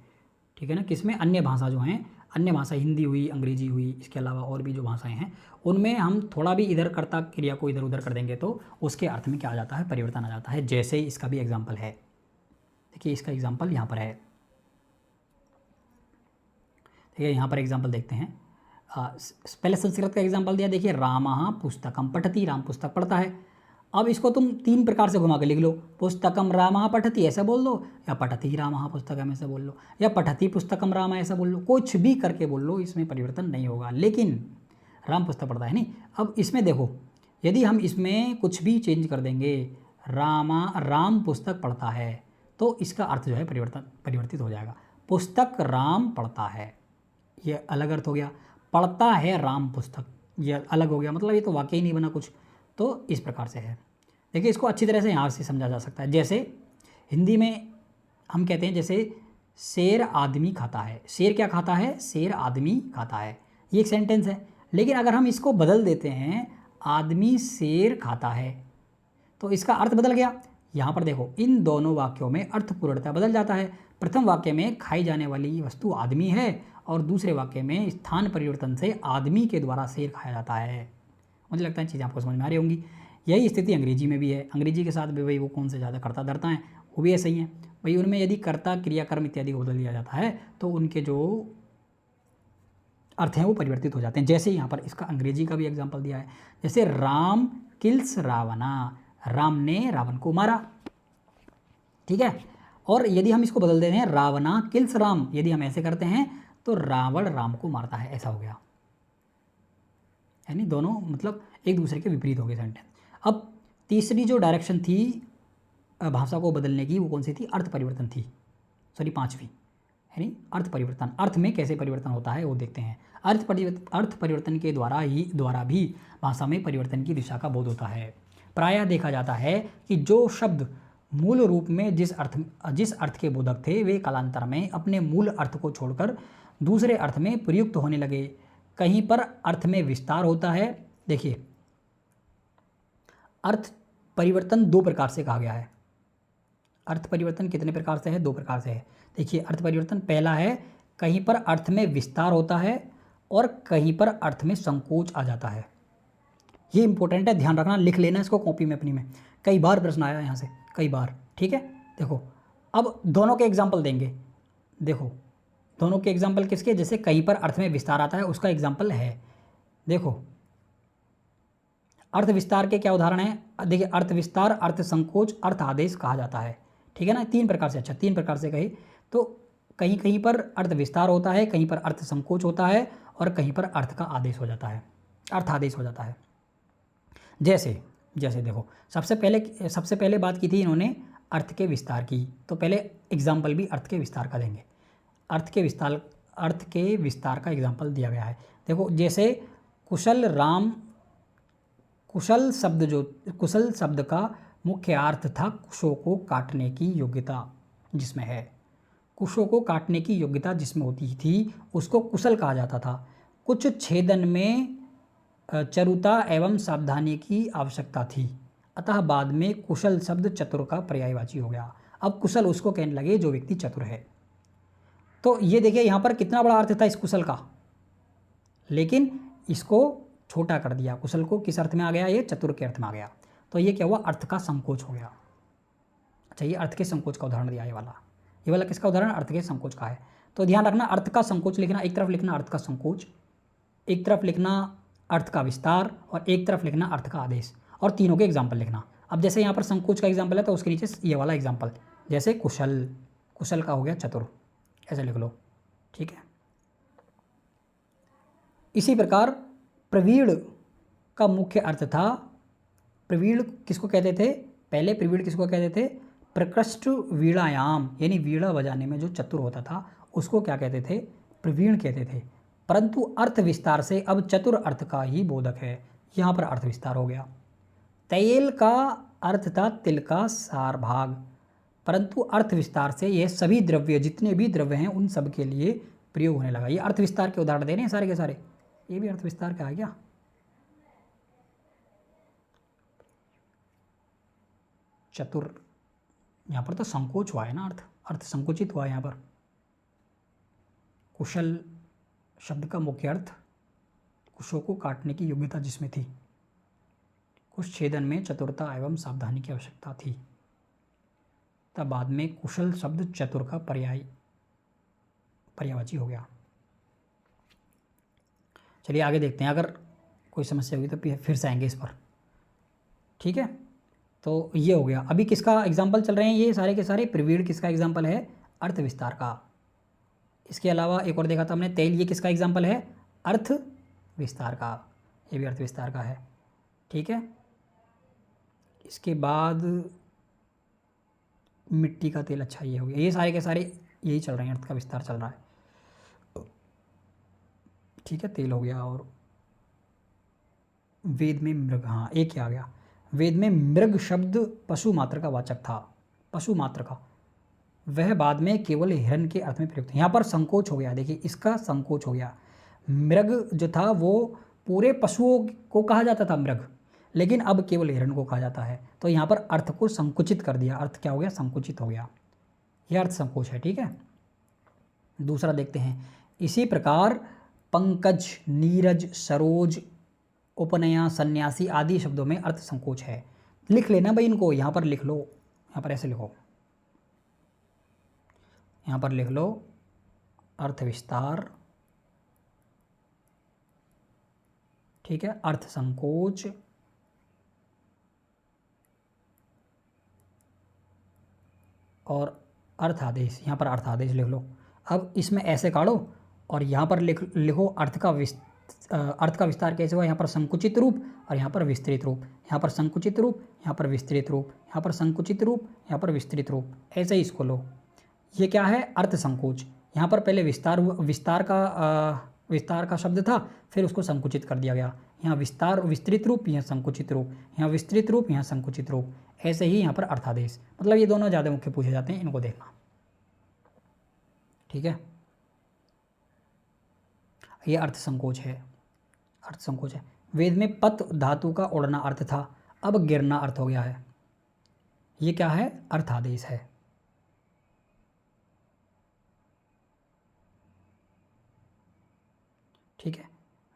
ठीक है ना। किसमें? अन्य भाषा जो हैं, अन्य भाषा हिंदी हुई, अंग्रेजी हुई, इसके अलावा और भी जो भाषाएं हैं उनमें हम थोड़ा भी इधर कर्ता क्रिया को इधर उधर कर देंगे तो उसके अर्थ में क्या आ जाता है? परिवर्तन आ जाता है। जैसे इसका भी एग्जाम्पल है। देखिए इसका एग्जाम्पल यहाँ पर है। ठीक है, यहाँ पर एग्जाम्पल देखते हैं। पहले संस्कृत का एग्जाम्पल दिया। देखिए रामः पुस्तकम पठति, राम पुस्तक पढ़ता है। अब इसको तुम 3 प्रकार से घुमा के लिख लो। पुस्तकम रामः पठति ऐसा बोल दो, या पठति रामः पुस्तकम ऐसा बोल लो, या पठति पुस्तकम राम ऐसा बोल लो। कुछ भी करके बोल लो, इसमें परिवर्तन नहीं होगा। लेकिन राम पुस्तक पढ़ता है नहीं। अब इसमें देखो, यदि हम इसमें कुछ भी चेंज कर देंगे, राम पुस्तक पढ़ता है, तो इसका अर्थ जो है परिवर्तित हो जाएगा। पुस्तक राम पढ़ता है, ये अलग अर्थ हो गया। पढ़ता है राम पुस्तक, ये अलग हो गया। मतलब ये तो वाकई नहीं बना कुछ। तो इस प्रकार से है। देखिए इसको अच्छी तरह से यहाँ से समझा जा सकता है। जैसे हिंदी में हम कहते हैं, जैसे शेर आदमी खाता है। शेर क्या खाता है? शेर आदमी खाता है। ये एक सेंटेंस है। लेकिन अगर हम इसको बदल देते हैं, आदमी शेर खाता है, तो इसका अर्थ बदल गया। यहाँ पर देखो इन दोनों वाक्यों में अर्थ पूर्णतः बदल जाता है। प्रथम वाक्य में खाई जाने वाली वस्तु आदमी है, और दूसरे वाक्य में स्थान परिवर्तन से आदमी के द्वारा शेर खाया जाता है। मुझे लगता है चीज़ें आपको समझ में आ रही होंगी। यही स्थिति अंग्रेजी में भी है। अंग्रेजी के साथ भी भाई वो कौन से ज़्यादा कर्ता धर्ता हैं, वो भी ऐसे ही हैं भाई। उनमें यदि कर्ता क्रिया कर्म इत्यादि को बदल दिया जाता है तो उनके जो अर्थ हैं वो परिवर्तित हो जाते हैं। जैसे यहाँ पर इसका अंग्रेजी का भी एग्जाम्पल दिया है। जैसे राम किल्स रावणा, राम ने रावण को मारा। ठीक है। और यदि हम इसको बदल देते हैं रावणा किल्स राम, यदि हम ऐसे करते हैं तो रावण राम को मारता है, ऐसा हो गया। यानी दोनों मतलब एक दूसरे के विपरीत हो गए सेंटेंस। अब तीसरी जो डायरेक्शन थी भाषा को बदलने की, वो कौन सी थी? अर्थ परिवर्तन थी। सॉरी, 5वीं, यानी अर्थ परिवर्तन। अर्थ में कैसे परिवर्तन होता है वो देखते हैं। अर्थ परिवर्तन के द्वारा भी भाषा में परिवर्तन की दिशा का बोध होता है। प्रायः देखा जाता है कि जो शब्द मूल रूप में जिस अर्थ के बोधक थे, वे कालांतर में अपने मूल अर्थ को छोड़कर दूसरे अर्थ में प्रयुक्त होने लगे। कहीं पर अर्थ में विस्तार होता है। देखिए अर्थ परिवर्तन 2 प्रकार से कहा गया है। अर्थ परिवर्तन कितने प्रकार से है? 2 प्रकार से है। देखिए अर्थ परिवर्तन पहला है, कहीं पर अर्थ में विस्तार होता है और कहीं पर अर्थ में संकोच आ जाता है। ये इंपॉर्टेंट है, ध्यान रखना, लिख लेना इसको कॉपी में अपनी में। कई बार प्रश्न आया यहाँ से, कई बार। ठीक है। देखो अब दोनों के एग्जाम्पल देंगे। देखो दोनों के एग्जाम्पल किसके? जैसे कहीं पर अर्थ में विस्तार आता है उसका एग्जाम्पल है। देखो अर्थ विस्तार के क्या उदाहरण हैं? देखिए, अर्थ विस्तार, अर्थ संकोच, अर्थ आदेश कहा जाता है। ठीक है ना, तीन प्रकार से। अच्छा, तीन प्रकार से कहे तो कहीं कहीं पर अर्थ विस्तार होता है, कहीं पर अर्थ संकोच होता है, और कहीं पर अर्थ का आदेश हो जाता है, अर्थ आदेश हो जाता है। जैसे जैसे देखो, सबसे पहले बात की थी इन्होंने अर्थ के विस्तार की, तो पहले एग्जाम्पल भी अर्थ के विस्तार का देंगे। अर्थ के विस्तार का एग्जाम्पल दिया गया है। देखो, जैसे कुशल शब्द का मुख्य अर्थ था कुशों को काटने की योग्यता जिसमें है। कुशों को काटने की योग्यता जिसमें होती थी उसको कुशल कहा जाता था। कुछ छेदन में चरुता एवं सावधानी की आवश्यकता थी, अतः बाद में कुशल शब्द चतुर का पर्यायवाची हो गया। अब कुशल उसको कहने लगे जो व्यक्ति चतुर है। तो ये देखिए यहाँ पर कितना बड़ा अर्थ था इस कुशल का, लेकिन इसको छोटा कर दिया। कुशल को किस अर्थ में आ गया? ये चतुर के अर्थ में आ गया। तो ये क्या हुआ? अर्थ का संकोच हो गया। अच्छा, ये अर्थ के संकोच का उदाहरण दिया ये वाला किसका उदाहरण? अर्थ के संकोच का है। तो ध्यान रखना, अर्थ का संकोच लिखना, एक तरफ लिखना अर्थ का संकोच, एक तरफ लिखना अर्थ का विस्तार, और एक तरफ लिखना अर्थ का आदेश, और तीनों के एग्जाम्पल लिखना। अब जैसे यहाँ पर संकोच का एग्जाम्पल है तो उसके नीचे ये वाला एग्जाम्पल, जैसे कुशल का हो गया चतुर, ऐसे लिख लो। ठीक है। इसी प्रकार प्रवीण का मुख्य अर्थ था, प्रवीण किसको कहते थे? पहले प्रवीण किसको कहते थे? प्रकृष्ट वीणायाम, यानी वीणा बजाने में जो चतुर होता था उसको क्या कहते थे? प्रवीण कहते थे। परंतु अर्थ विस्तार से अब चतुर अर्थ का ही बोधक है। यहाँ पर अर्थ विस्तार हो गया। तैल का अर्थ था तिल का सार भाग, परंतु अर्थ विस्तार से यह सभी द्रव्य, जितने भी द्रव्य हैं उन सब के लिए प्रयोग होने लगा। ये अर्थ विस्तार के उदाहरण दे रहे हैं सारे के सारे, ये भी अर्थ विस्तार का है क्या? चतुर, यहाँ पर तो संकोच हुआ है ना, अर्थ संकुचित हुआ है यहाँ पर। कुशल शब्द का मुख्य अर्थ कुशों को काटने की योग्यता जिसमें थी, कुश छेदन में चतुरता एवं सावधानी की आवश्यकता थी, तब बाद में कुशल शब्द चतुर का पर्यायवाची हो गया। चलिए आगे देखते हैं, अगर कोई समस्या होगी तो फिर से आएंगे इस पर। ठीक है, तो ये हो गया। अभी किसका एग्जाम्पल चल रहे हैं? ये सारे के सारे प्रवीण किसका एग्जाम्पल है? अर्थ विस्तार का। इसके अलावा एक और देखा था हमने तेल, ये किसका एग्जाम्पल है? अर्थ विस्तार का, ये भी अर्थ विस्तार का है। ठीक है, इसके बाद मिट्टी का तेल, अच्छा ये हो गया। ये सारे के सारे यही चल रहे हैं, अर्थ का विस्तार चल रहा है। ठीक है, तेल हो गया। और वेद में मृग, हाँ एक ही आ गया। वेद में मृग शब्द पशु मात्र का वाचक था, पशु मात्र का, वह बाद में केवल हिरण के अर्थ में प्रयुक्त। यहाँ पर संकोच हो गया, देखिए इसका संकोच हो गया। मृग जो था वो पूरे पशुओं को कहा जाता था मृग, लेकिन अब केवल हिरण को कहा जाता है। तो यहाँ पर अर्थ को संकुचित कर दिया, अर्थ क्या हो गया? संकुचित हो गया। यह अर्थ संकोच है। ठीक है, दूसरा देखते हैं। इसी प्रकार पंकज, नीरज, सरोज, उपनया, सन्यासी आदि शब्दों में अर्थ संकोच है। लिख लेना भाई इनको, यहाँ पर लिख लो, यहाँ पर ऐसे लिखो, यहाँ पर लिख लो अर्थ विस्तार, ठीक है, अर्थ संकोच, और अर्थ आदेश। यहाँ पर अर्थ आदेश लिख लो। अब इसमें ऐसे काढ़ो और यहाँ पर लिखो अर्थ का विस्तार कैसे हुआ? यहाँ पर संकुचित रूप और यहाँ पर विस्तृत रूप, यहाँ पर संकुचित रूप, यहाँ पर विस्तृत रूप, यहाँ पर संकुचित रूप, यहाँ पर विस्तृत रूप, ऐसे ही इसको लो। ये क्या है? अर्थ संकोच। यहाँ पर पहले विस्तार का शब्द था, फिर उसको संकुचित कर दिया गया। यहाँ विस्तृत रूप, यहाँ संकुचित रूप, यहाँ विस्तृत रूप, यहाँ संकुचित रूप, ऐसे ही यहाँ पर अर्थादेश। मतलब ये दोनों ज़्यादा मुख्य पूछे जाते हैं, इनको देखना। ठीक है, ये अर्थ संकोच है, अर्थ संकोच है। वेद में पत धातु का उड़ना अर्थ था, अब गिरना अर्थ हो गया है। ये क्या है? अर्थादेश है। ठीक है,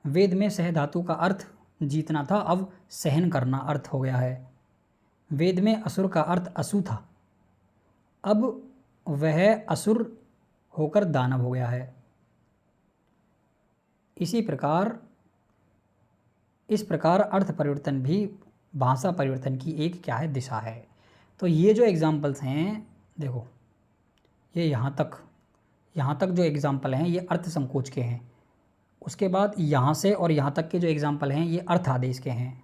वेद में सह धातु का अर्थ जीतना था, अब सहन करना अर्थ हो गया है। वेद में असुर का अर्थ असु था, अब वह असुर होकर दानव हो गया है। इसी प्रकार इस प्रकार अर्थ परिवर्तन भी भाषा परिवर्तन की एक क्या है, दिशा है। तो ये जो एग्जाम्पल्स हैं, देखो ये यहाँ तक जो एग्जाम्पल हैं ये अर्थ संकोच के हैं। उसके बाद यहाँ से और यहाँ तक के जो एग्जाम्पल हैं ये अर्थादेश के हैं,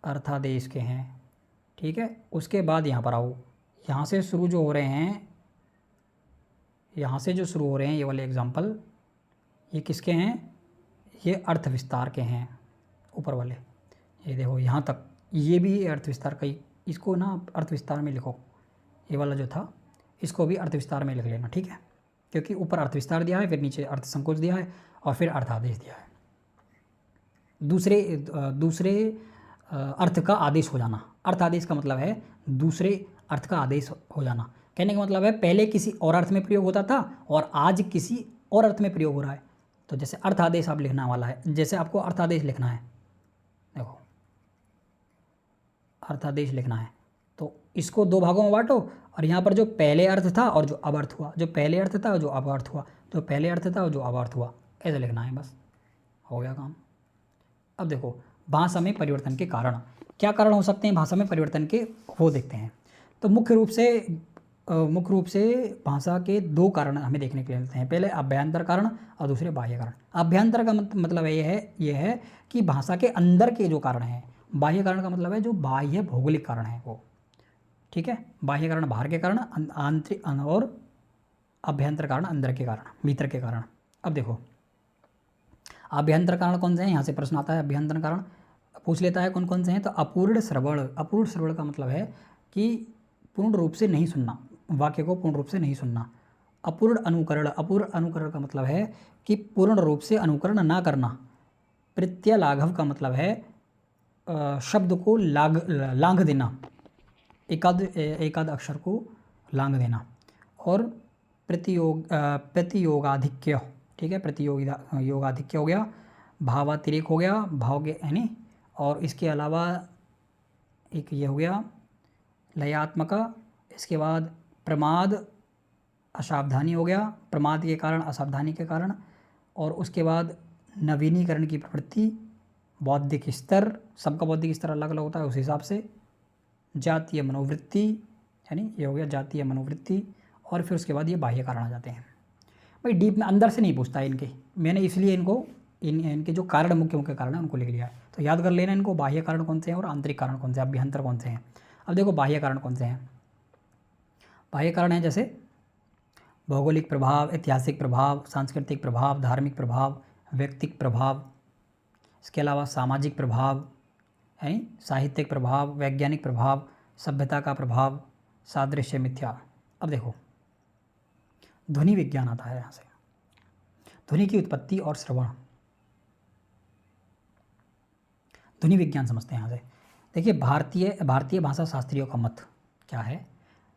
अर्थादेश के हैं। ठीक है, उसके बाद यहाँ पर आओ, यहाँ से शुरू जो हो रहे हैं, यहाँ से जो शुरू हो रहे हैं ये वाले एग्जाम्पल, ये किसके हैं, ये अर्थ विस्तार के हैं, ऊपर वाले। ये देखो यहाँ तक, ये भी अर्थ विस्तार का ही, इसको ना अर्थ विस्तार में लिखो, ये वाला जो था इसको भी अर्थ विस्तार में लिख लेना। ठीक है, क्योंकि ऊपर अर्थ विस्तार दिया है, फिर नीचे अर्थ संकोच दिया है, और फिर अर्थादेश दिया है। दूसरे अर्थ का आदेश हो जाना। अर्थादेश का मतलब है दूसरे अर्थ का आदेश हो जाना। कहने का मतलब है पहले किसी और अर्थ में प्रयोग होता था और आज किसी और अर्थ में प्रयोग हो रहा है। तो जैसे अर्थादेश आप लिखना वाला है, जैसे आपको अर्थादेश लिखना है, देखो अर्थादेश लिखना है तो इसको दो भागों में बांटो, और यहाँ पर जो पहले अर्थ था और जो अब अर्थ हुआ, जो पहले अर्थ था और जो अब अर्थ हुआ, जो पहले अर्थ था और जो अब अर्थ हुआ, ऐसे लिखना है, बस हो गया काम। अब देखो भाषा में परिवर्तन के कारण, क्या कारण हो सकते हैं भाषा में परिवर्तन के, वो देखते हैं। तो मुख्य रूप से भाषा के दो कारण हमें देखने के लिए मिलते हैं। पहले अभ्यंतर कारण और दूसरे बाह्य कारण। अभ्यंतर का मतलब ये है कि भाषा के अंदर के जो कारण हैं। बाह्य कारण का मतलब है जो बाह्य भौगोलिक कारण है वो। ठीक है, बाह्य कारण बाहर के कारण, आंतरिक, और अभ्यंतर कारण अंदर के कारण, भीतर के कारण। अब देखो अभ्यंतर कारण कौन से हैं, यहाँ से प्रश्न आता है। अभ्यंतर कारण पूछ लेता है कौन कौन से हैं। तो अपूर्ण श्रवण। अपूर्ण श्रवण का मतलब है कि पूर्ण रूप से नहीं सुनना, वाक्य को पूर्ण रूप से नहीं सुनना। अपूर्ण अनुकरण। अपूर्ण अनुकरण का मतलब है कि पूर्ण रूप से अनुकरण ना करना। प्रत्यलाघव का मतलब है शब्द को लांघ देना, एकाद अक्षर को लांघ देना। और प्रतियोगाधिक्य। ठीक है, योगाधिक्य हो गया, भावातिरेक हो गया, भाव के यानी, और इसके अलावा एक ये हो गया लयात्मका। इसके बाद प्रमाद, असावधानी हो गया, प्रमाद के कारण, असावधानी के कारण। और उसके बाद नवीनीकरण की प्रवृत्ति, बौद्धिक स्तर, सबका बौद्धिक स्तर अलग अलग होता है उस हिसाब से। जातीय मनोवृत्ति, यानी ये हो गया जातीय मनोवृत्ति। और फिर उसके बाद ये बाह्य कारण आ जाते हैं। भाई डीप में अंदर से नहीं पूछता है इनके, मैंने इसलिए इनको इनके जो कारण, मुख्य कारण है उनको लिख लिया है। तो याद कर लेना इनको, बाह्य कारण कौन से हैं और आंतरिक कारण कौन से हैं, अभ्यंतर कौन से हैं। अब देखो बाह्य कारण कौन से हैं। बाह्य कारण हैं जैसे भौगोलिक प्रभाव, ऐतिहासिक प्रभाव, सांस्कृतिक प्रभाव, धार्मिक प्रभाव, व्यक्तिक प्रभाव, इसके अलावा सामाजिक प्रभाव, यानी साहित्यिक प्रभाव, वैज्ञानिक प्रभाव, सभ्यता का प्रभाव, सादृश्य, मिथ्या। अब देखो ध्वनि विज्ञान आता है यहाँ से, ध्वनि की उत्पत्ति और श्रवण। ध्वनि विज्ञान समझते हैं यहाँ से। देखिए भारतीय भाषा शास्त्रियों का मत क्या है।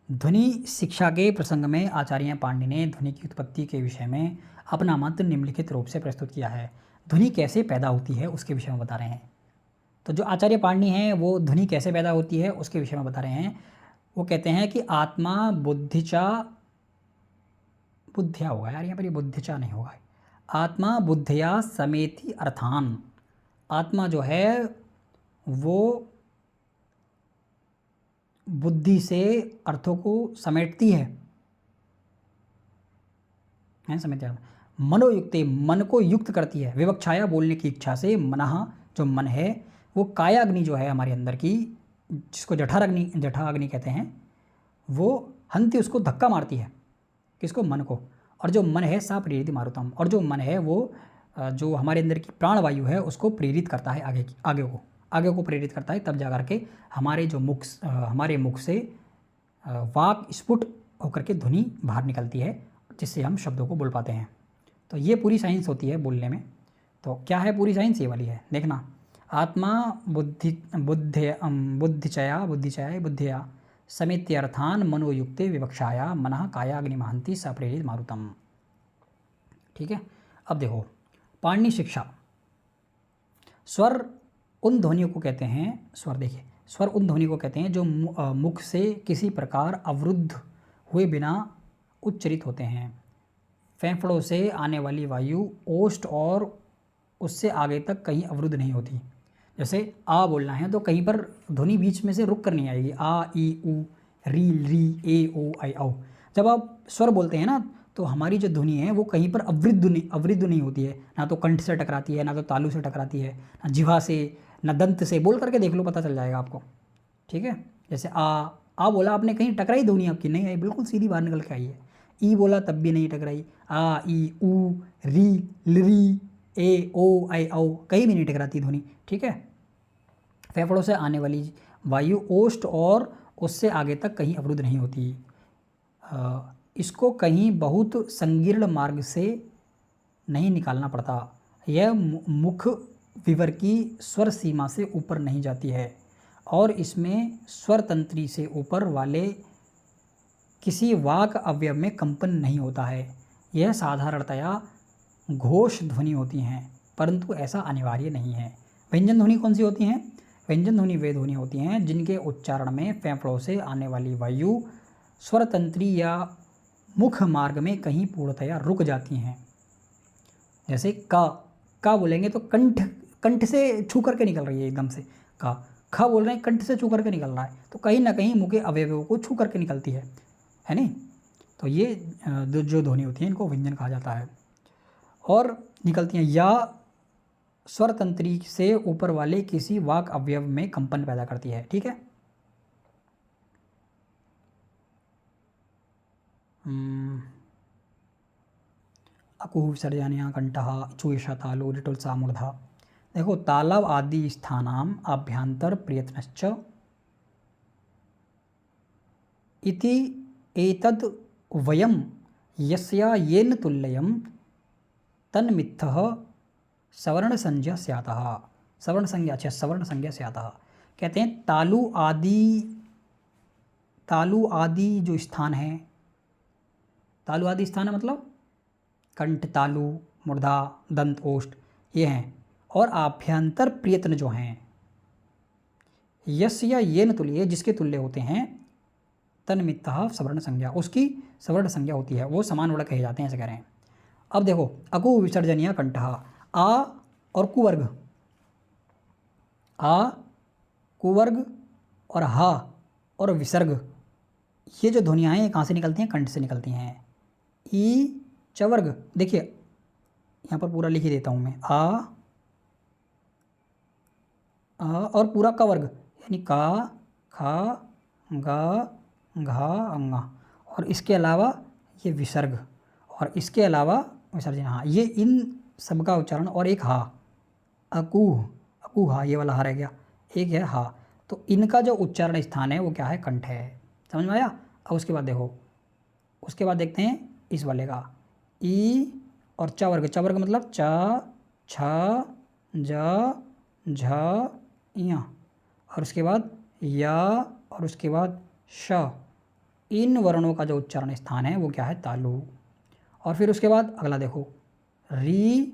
ध्वनि शिक्षा के प्रसंग में आचार्य पाणिनि ने ध्वनि की उत्पत्ति के विषय में अपना मत निम्नलिखित रूप से प्रस्तुत किया है। ध्वनि कैसे पैदा होती है उसके विषय में बता रहे हैं। तो जो आचार्य पाणिनि हैं वो ध्वनि कैसे पैदा होती है उसके विषय में बता रहे हैं। वो कहते हैं कि आत्मा बुद्धिया होगा यार, यहाँ पर ये बुद्धिचा नहीं होगा, आत्मा बुद्धिया समेति अर्थान। आत्मा जो है वो बुद्धि से अर्थों को समेटती है, समेटती है। मनोयुक्ते, मन को युक्त करती है। विवक्षाया, बोलने की इच्छा से। मनः, जो मन है वो कायाग्नि जो है हमारे अंदर की, जिसको जठाग्नि कहते हैं, वो हंति, उसको धक्का मारती है। किसको? मन को। और जो मन है सा प्रेरित मारुतम, और जो मन है वो जो हमारे अंदर की प्राणवायु है उसको प्रेरित करता है आगे को प्रेरित करता है। तब जा कर के हमारे मुख से वाक स्फुट होकर के ध्वनि बाहर निकलती है, जिससे हम शब्दों को बोल पाते हैं। तो ये पूरी साइंस होती है बोलने में। तो क्या है पूरी साइंस? ये वाली है, देखना। आत्मा बुद्धिया समेत्यर्थान मनोयुक्ते विवक्षाया मनः कायाग्निमहंति सप्रेरित मारुतम। ठीक है। अब देखो पाणिनि शिक्षा। स्वर उन ध्वनियों को कहते हैं, स्वर देखिए, स्वर उन ध्वनि को कहते हैं जो मुख से किसी प्रकार अवरुद्ध हुए बिना उच्चरित होते हैं। फेफड़ों से आने वाली वायु ओष्ठ और उससे आगे तक कहीं अवरुद्ध नहीं होती। जैसे आ बोलना है तो कहीं पर ध्वनि बीच में से रुक कर नहीं आएगी, आ ई उ री री ए ओ आई औ। जब आप स्वर बोलते हैं ना तो हमारी जो ध्वनि है वो कहीं पर अवरुद्ध नहीं होती है, ना तो कंठ से टकराती है, ना तो तालु से टकराती है, ना जिह्वा से, ना दंत से। बोल करके देख लो, पता चल जाएगा आपको। ठीक है, जैसे आ बोला आपने, कहीं टकराई ध्वनि आपकी नहीं आई, बिल्कुल सीधी बाहर निकल के आई है। ई बोला तब भी नहीं टकराई, आ ई उ री लरी ए ओ आई औ, कहीं भी नहीं टकराती ध्वनि। ठीक है, फेफड़ों से आने वाली वायु ओष्ठ और उससे आगे तक कहीं अवरुद्ध नहीं होती। इसको कहीं बहुत संकीर्ण मार्ग से नहीं निकालना पड़ता। यह मुख विवर की स्वर सीमा से ऊपर नहीं जाती है और इसमें स्वर तंत्री से ऊपर वाले किसी वाक अवयव में कंपन नहीं होता है। यह साधारणतया घोष ध्वनि होती हैं, परंतु ऐसा अनिवार्य नहीं है। व्यंजन ध्वनि कौन सी होती हैं? व्यंजन ध्वनि वे ध्वनि होती हैं जिनके उच्चारण में फेफड़ों से आने वाली वायु स्वर तंत्री या मुख मार्ग में कहीं पूर्णतया रुक जाती हैं। जैसे का बोलेंगे तो कंठ से छू करके निकल रही है एकदम से, का। ख बोल रहे हैं कंठ से छू करके निकल रहा है, तो कहीं ना कहीं मुख के अवयवों को छू करके निकलती है नहीं? तो ये जो ध्वनि होती है इनको व्यंजन कहा जाता है। और निकलती हैं या स्वर तंत्री से ऊपर वाले किसी वाक अवयव में कंपन पैदा करती है। ठीक है, अकुह विसर्जनीय कंठः इचुषा तालु रिटुलसा मूर्धा। देखो, तालव आदि स्थानाम आभ्यंतर प्रयत्नश्च इति एतद् वयम यस्या येन तुल्यम तन्मित्थः सवर्ण संज्ञा स्यातः। सवर्ण संज्ञा, अच्छा, सवर्ण संज्ञा स्यातः। कहते हैं तालु आदि जो स्थान है, तालु आदि स्थान है मतलब कंठ, तालु, मूर्धा, दंत, ओष्ठ, ये हैं। और आभ्यंतर प्रयत्न जो हैं, यस या येन तुल्य, जिसके तुल्य होते हैं, तन्मित्तः सवर्ण संज्ञा, उसकी सवर्ण संज्ञा होती है, वो समान वर्ग कहे जाते हैं, ऐसे कह रहे हैं। अब देखो, अकु विसर्जनीय कंठः, आ और कुवर्ग, आ कुवर्ग और हा और विसर्ग, ये जो ध्वनियाँ हैं कहाँ से निकलती हैं? कंठ से निकलती हैं। ई चवर्ग, देखिए यहाँ पर पूरा लिख ही देता हूँ मैं, आ और पूरा का वर्ग यानी का, खा, गा, घा, अंगा, और इसके अलावा ये विसर्ग, और इसके अलावा विसर्जन, हाँ, ये इन सबका उच्चारण। और एक हा, अकूह, अकूहा, ये वाला हा रह गया, एक है हा। तो इनका जो उच्चारण स्थान है वो क्या है? कंठ है। समझ में आया? अब उसके बाद देखो, उसके बाद देखते हैं इस वाले का, ई और च वर्ग। च वर्ग मतलब च, छ, ज, झ, या, और उसके बाद या, और उसके बाद श। इन वर्णों का जो उच्चारण स्थान है वो क्या है? तालु। और फिर उसके बाद अगला देखो, री,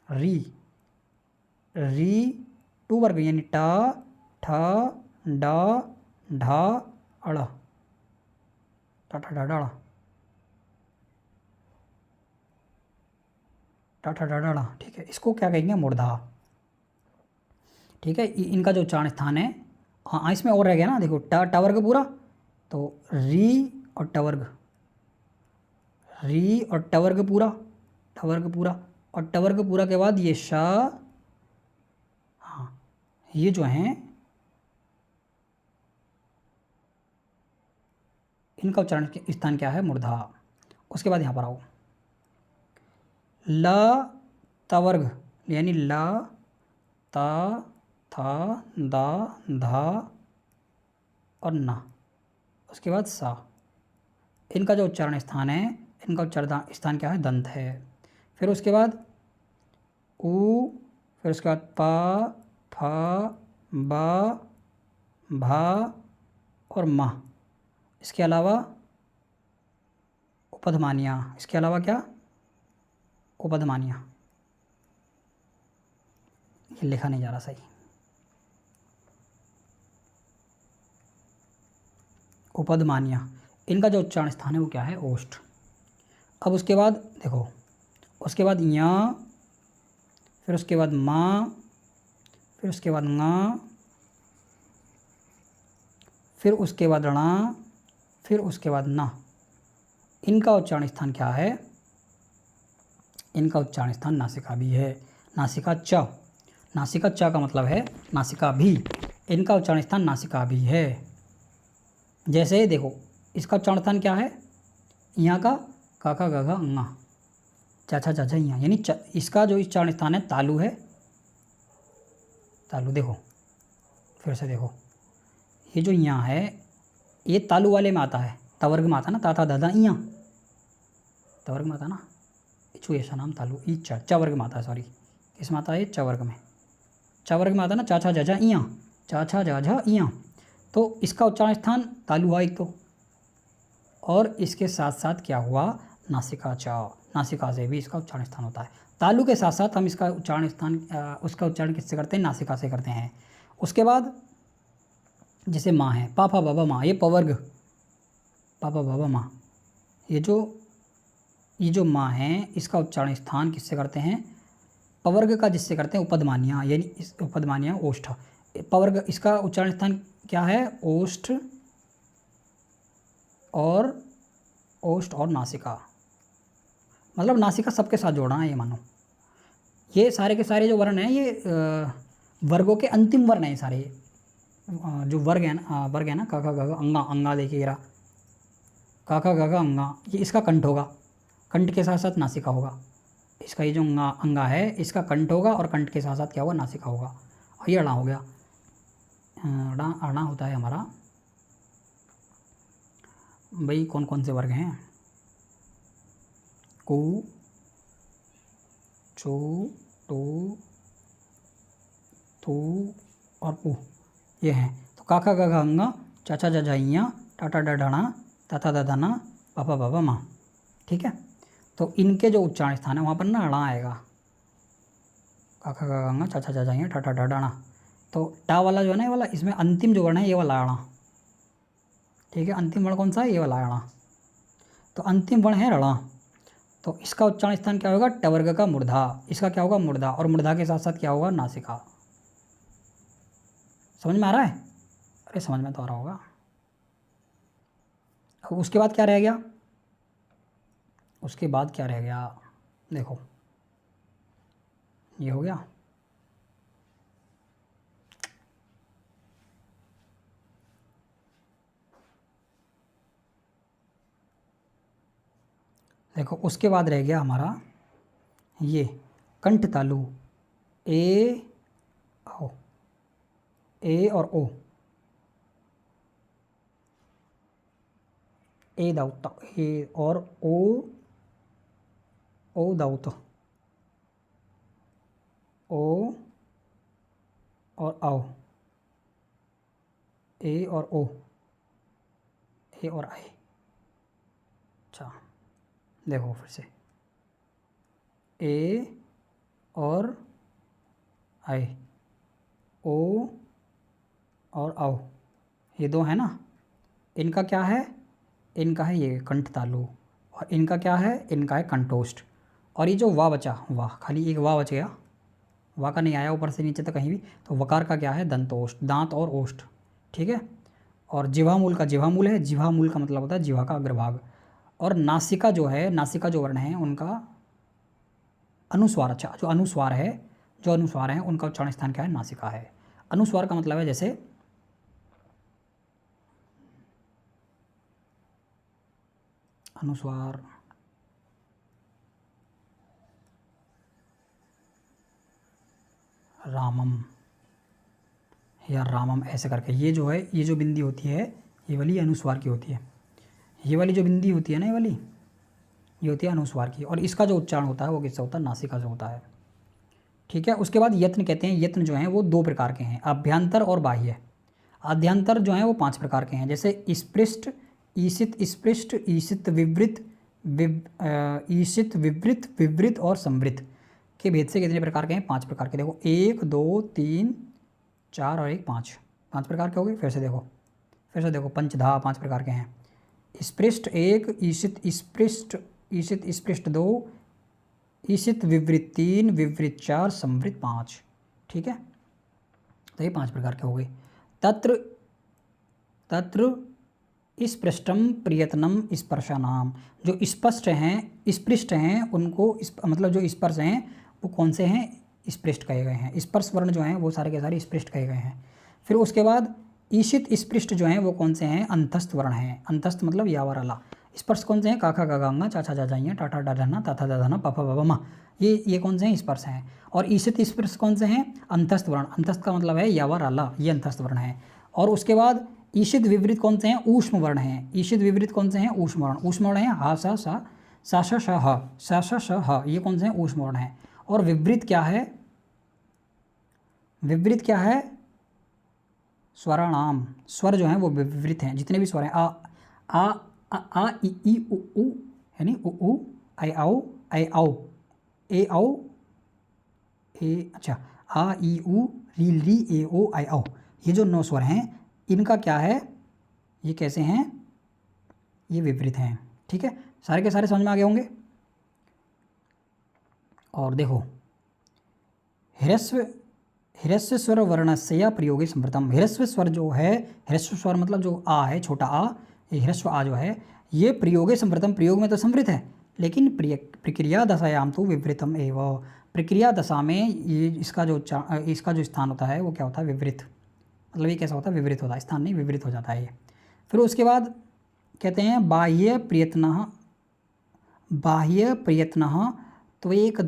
री, री टू वर्ग यानी ट, ठ, ड, ढ, अड़, ट, ठ, ड, ड, ट, ठ, ड, ड, ठीक है। इसको क्या कहेंगे? मूर्धा। ठीक है, इनका जो उच्चारण स्थान है, हाँ, इसमें और रह गया ना, देखो, ट वर्ग पूरा, तो री और ट वर्ग, री और ट वर्ग पूरा, ट वर्ग पूरा, और ट वर्ग पूरा के बाद ये श, हाँ, ये जो हैं इनका उच्चारण स्थान क्या है? मूर्धा। उसके बाद यहाँ पर आओ, ल त वर्ग यानी ल, त, थ, द, ध और न, उसके बाद सा। इनका जो उच्चारण स्थान है, इनका उच्चारण स्थान क्या है? दंत है। फिर उसके बाद उ, फिर उसके बाद प, फ, ब, भ और म। इसके अलावा उपधमानियाँ, इसके अलावा क्या? उपधमानियाँ, ये लिखा नहीं जा रहा सही, उपधमानियाँ, इनका जो उच्चारण स्थान है वो क्या है? ओष्ठ। अब उसके बाद देखो, उसके बाद या, फिर उसके बाद मा, फिर उसके बाद ङा, फिर उसके बाद णा, फिर उसके बाद ना। इनका उच्चारण स्थान क्या है? इनका उच्चारण स्थान नासिका भी है। नासिका च, नासिका च का मतलब है नासिका भी। इनका उच्चारण स्थान नासिका भी है। जैसे देखो, इसका उच्चारण स्थान क्या है? यहाँ का काका गगा ङा, चाचा चाचा यहाँ, यानी इसका जो उच्चारण स्थान है तालु है। तालु देखो, फिर से देखो, ये जो यहाँ है ये तालु वाले में आता है, तवर्ग में आता ना, ताता दादा यहाँ तवर्ग में आता ना, इचु ऐसा नाम तालु, ई च वर्ग में आता है, सॉरी किस में आता है? च वर्ग में, च वर्ग में आता ना, चाचा जाजा यहाँ, चाचा जाजा यहाँ। तो इसका उच्चारण स्थान तालु हुआ एक तो, और इसके साथ साथ क्या हुआ? नासिका च, नासिका से भी इसका उच्चारण स्थान होता है। तालु के साथ साथ हम इसका उच्चारण स्थान उसका उच्चारण किससे करते हैं? नासिका से करते हैं। उसके बाद जैसे माँ है, पापा बाबा माँ, ये पवर्ग, पापा बाबा माँ, ये जो माँ है इसका उच्चारण स्थान किससे करते हैं? पवर्ग का जिससे करते हैं उपदमानिया, यानी इस उपदमानिया ओष्ठ पवर्ग, इसका उच्चारण स्थान क्या है? ओष्ठ और नासिका, मतलब नासिका सबके साथ जोड़ना है, ये मानो। ये सारे के सारे जो वर्ण हैं ये वर्गों के अंतिम वर्ण हैं सारे। जो वर्ग है ना, काका गगा अंगा, अंगा देखिए रहा, काका गगा अंगा, ये इसका कंठ होगा, कंठ के साथ साथ नासिका होगा। इसका ये जो अंगा है इसका कंठ होगा, और कंठ के साथ साथ क्या होगा? नासिका होगा। और ये अड़ा हो गया, अड़ा होता है हमारा भाई, कौन कौन से वर्ग हैं? कु, चो, टो, थू और पू, ये हैं। तो काका गगा अंगा, चाचा जाजा इया, टाटा डाढ़ाना, ताता दादाना, पापा बाबा माँ, ठीक है। तो इनके जो उच्चारण स्थान है वहाँ पर ना अड़ा आएगा, काका गगा अंगा, चाचा जाजा इया, टाटा डाढ़ाना। तो टा वाला जो है ना, ये वाला, इसमें अंतिम जो वर्ण है ये वाला अड़ा, ठीक है। अंतिम वर्ण कौन सा है? ये वाला अड़ा। तो अंतिम वर्ण है रणा, तो इसका उच्चारण स्थान क्या होगा? टवर्ग का मूर्धा, इसका क्या होगा? मूर्धा, और मूर्धा के साथ साथ क्या होगा? नासिका। समझ में आ रहा है? अरे समझ में तो आ रहा होगा। अब उसके बाद क्या रह गया? उसके बाद क्या रह गया? देखो, ये हो गया, देखो उसके बाद रह गया हमारा ये कंठ तालु, ए ओ, ए और ओ, ए दाउत, ए और ओ दाउत, ओ और आओ, ए और ओ, ए और आई। अच्छा देखो फिर से, ए और आई, ओ और आओ, ये दो है ना, इनका क्या है? इनका है ये कंठ तालु, और इनका क्या है? इनका है कंठोष्ठ। और ये जो वाह बचा, वाह, खाली एक वाह बच गया, वाह का नहीं आया ऊपर से नीचे तक कहीं भी, तो वकार का क्या है? दंतोष्ठ, दांत और ओष्ठ, ठीक है। और जिह्वामूल का जिह्वामूल है, जिह्वामूल का मतलब होता है जिह्वा का अग्रभाग। और नासिका जो है, नासिका जो वर्ण है उनका अनुस्वार, अच्छा जो अनुस्वार है उनका उच्चारण स्थान क्या है? नासिका है। अनुस्वार का मतलब है जैसे अनुस्वार, रामम या रामम ऐसे करके, ये जो है, ये जो बिंदी होती है ये वाली अनुस्वार की होती है, ये वाली जो बिंदी होती है ना, ये होती है अनुस्वार की। और इसका जो उच्चारण होता है वो किससे होता है? नासिका से होता है, ठीक है। उसके बाद यत्न कहते हैं, यत्न जो हैं वो दो प्रकार के हैं, अभ्यंतर और बाह्य। आद्यांतर जो हैं वो 5 प्रकार के हैं, जैसे स्पृष्ट, ईशित स्पृष्ट, ईशित विवृत, ईशित विवृत, विवृत और संवृत के भेद से कितने प्रकार के हैं? 5 प्रकार के। देखो 1 2 3 4 और 1 5, 5 प्रकार के हो गए। फिर से देखो पंचधा 5 प्रकार के हैं, स्पृष्ट 1, ईशित स्पृष्ट, ईशित स्पृष्ट 2, ईशित विवृत 3, विवृत 4, संवृत 5। ठीक है, तो ये 5 प्रकार के हो गए। तत्र तत्र स्पृष्टम प्रयत्नम स्पर्शानाम, जो स्पष्ट हैं स्पृष्ट हैं उनको मतलब जो स्पर्श हैं वो कौन से हैं, स्पृष्ट कहे गए हैं। स्पर्श वर्ण जो हैं वो सारे के सारे स्पृष्ट कहे गए हैं। फिर उसके बाद ईशित स्पृष्ट जो हैं वो कौन से हैं, अंतस्थ वर्ण हैं। अंतस्थ मतलब यावर अला। स्पर्श कौन से हैं, काखा गांगा चाचा जाजाइया टाटा डाढना ताथा दाधाना पापा बाबा माँ, ये कौन से हैं, स्पर्श हैं। और ईशित स्पर्श कौन से हैं, अंतस्थ वर्ण। अंतस्थ का मतलब है यावर अला, ये अंतस्थ वर्ण है। और उसके बाद ईशित विपरीत कौन से हैं, ऊष्म वर्ण हैं। ईशित विपरीत कौन से हैं, ऊष्म वर्ण। ऊष्म वर्ण है हा सा सा सा श श ह सा श श ह, ये कौन से हैं, ऊष्म वर्ण हैं। और विपरीत क्या है, विपरीत क्या है, स्वराणाम। स्वर जो हैं वो विपरीत हैं, जितने भी स्वर हैं आ ई उ यानी उ आई आओ ए आओ ए, अच्छा आ ई उ री ए ओ आई आओ, ये जो 9 स्वर हैं इनका क्या है, ये कैसे हैं, ये विपरीत हैं। ठीक है, सारे के सारे समझ में आ गए होंगे। और देखो ह्रस्व स्वर वर्णस्य या प्रयोगे संवृतम। ह्रस्व स्वर जो है, ह्रस्व स्वर मतलब जो आ है, छोटा आ, ये ह्रस्व आ जो है ये प्रयोगे संवृतम, प्रयोग में तो संवृत है लेकिन प्रक्रिया दशायाम तो विवृतम एवं। प्रक्रिया दशा में ये इसका जो स्थान होता है वो क्या होता है, विवृत। मतलब ये कैसा होता है, विवृत होता है, स्थान नहीं विवृत हो जाता है ये। फिर उसके बाद कहते हैं बाह्य प्रयत्न तो एक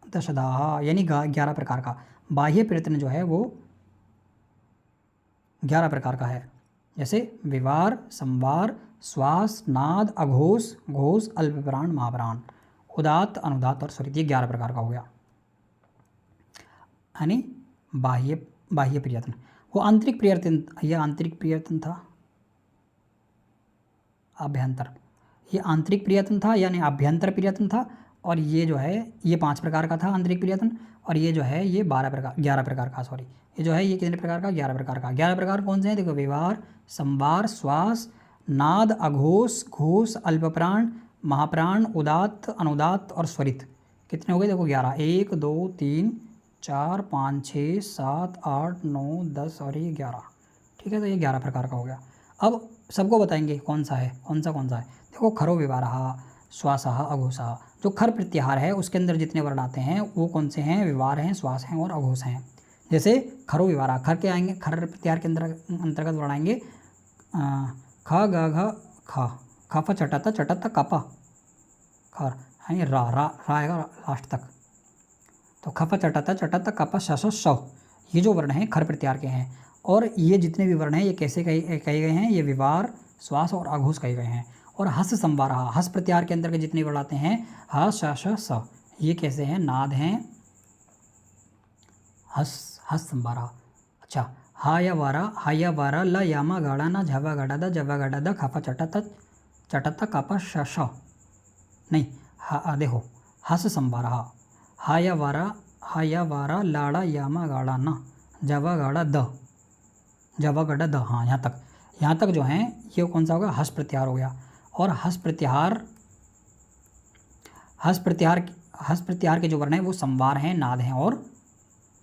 दशदा, यानी 11 प्रकार का। बाह्य प्रयत्न जो है वो 11 प्रकार का है, जैसे विवार, संवार, श्वास, नाद, अघोष, घोष, अल्पप्राण, महाप्राण, उदात्त, अनुदात्त और स्वरित, ये 11 प्रकार का हो गया। यानी बाह्य प्रयत्न। वो आंतरिक प्रयत्न, यह आंतरिक प्रयत्न था, अभ्यंतर, ये आंतरिक प्रयत्न था यानी अभ्यंतर प्रयत्न था। और ये जो है ये 5 प्रकार का था आंतरिक प्रयत्न, और ये जो है ये 11 प्रकार का, सॉरी ये जो है ये कितने प्रकार का, 11 प्रकार का। 11 प्रकार कौन से हैं, देखो विवार, संवार, श्वास, नाद, अघोष, घोष, अल्पप्राण, महाप्राण, उदात्त, अनुदात्त और स्वरित। कितने हो गए, देखो 11, 1 2 3 4 5 6 7 8 9 10 और ये 11। ठीक है, तो ये 11 प्रकार का हो गया। अब सबको बताएंगे कौन सा है, कौन सा है। देखो खरो विवारहा, श्वासः, अघोषः, जो खर प्रत्याहार है उसके अंदर जितने वर्ण आते हैं वो कौन से हैं, विवार हैं, श्वास हैं और अघोष हैं। जैसे खरो विवारा, खर के आएंगे, खर प्रत्याहार के अंतर्गत वर्ण आएंगे ख ग घ ख, फ चटत कपा, खर है रा आएगा लास्ट तक, तो खफ चटत कप शश श, ये जो वर्ण हैं खर प्रत्याहार के हैं। और ये जितने भी वर्ण हैं ये कैसे कहे गए हैं, ये विवार, श्वास और अघोष कहे गए हैं। और हस संवार, हस प्रत्याहार के अंतर्गत जितने वर्ण आते हैं ह श श स, ये कैसे हैं, नाद हैं, हस संवार। अच्छा हाया वारा ल यामा गाड़ा ना झवा गाड़ा दा जवा गाड़ा दा खाफा चटत कापा श नहीं, देखो हस संवार, हाया वारा लाड़ा यामा गाड़ा ना जवा गाड़ा द, हाँ यहाँ तक जो हैं ये कौन सा होगा, हस प्रत्याहार हो गया। और हस प्रत्याहार के जो वर्ण हैं वो संवार हैं, नाद हैं और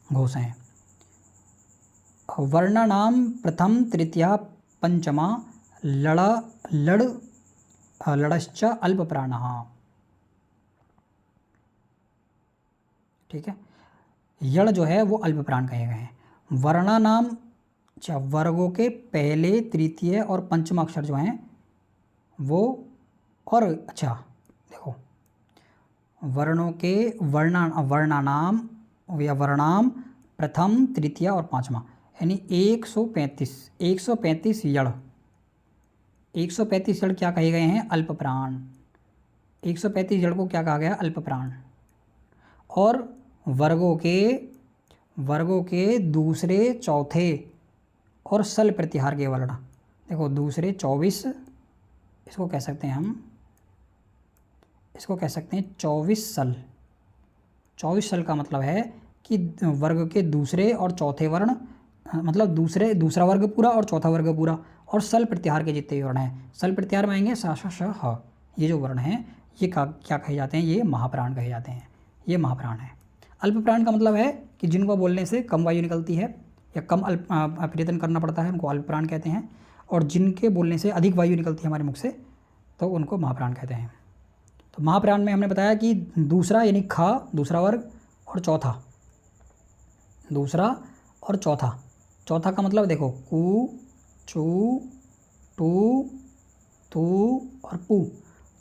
घोष हैं। वर्णानाम प्रथम तृतीया पंचमा लड़श्च अल्पप्राणः। ठीक है, यड़ जो है वो अल्पप्राण कहे गए हैं। वर्णानाम, अच्छा वर्गों के पहले, तृतीय और पंचम अक्षर जो हैं वो, और अच्छा देखो वर्णों के वर्णानाम या वर्णाम प्रथम, तृतीय और पांचवा, यानी 135 यड़, 135 यड़ क्या कहे गए हैं, अल्पप्राण। 135 यड़ को क्या कहा गया, अल्पप्राण। और वर्गों के दूसरे, चौथे और सल प्रत्याहार के वर्ण, देखो दूसरे 24, इसको कह सकते हैं हम, इसको कह सकते हैं 24 सल। 24 सल का मतलब है कि वर्ग के दूसरे और चौथे वर्ण, मतलब दूसरा वर्ग पूरा और चौथा वर्ग पूरा, और सल प्रत्याहार के जितने वर्ण हैं, सल प्रत्याहार में आएंगे सा श श ह, ये जो वर्ण हैं ये क्या कहे जाते हैं, ये महाप्राण कहे जाते हैं, ये महाप्राण है। अल्प प्राण का मतलब है कि जिनको बोलने से कम वायु निकलती है या कम अपरेतन करना पड़ता है, उनको अल्प प्राण कहते हैं। और जिनके बोलने से अधिक वायु निकलती है हमारे मुख से, तो उनको महाप्राण कहते हैं। तो महाप्राण में हमने बताया कि दूसरा यानी ख, दूसरा वर्ग, और चौथा, दूसरा और चौथा। चौथा का मतलब देखो कु, चू, टू, तू और पू।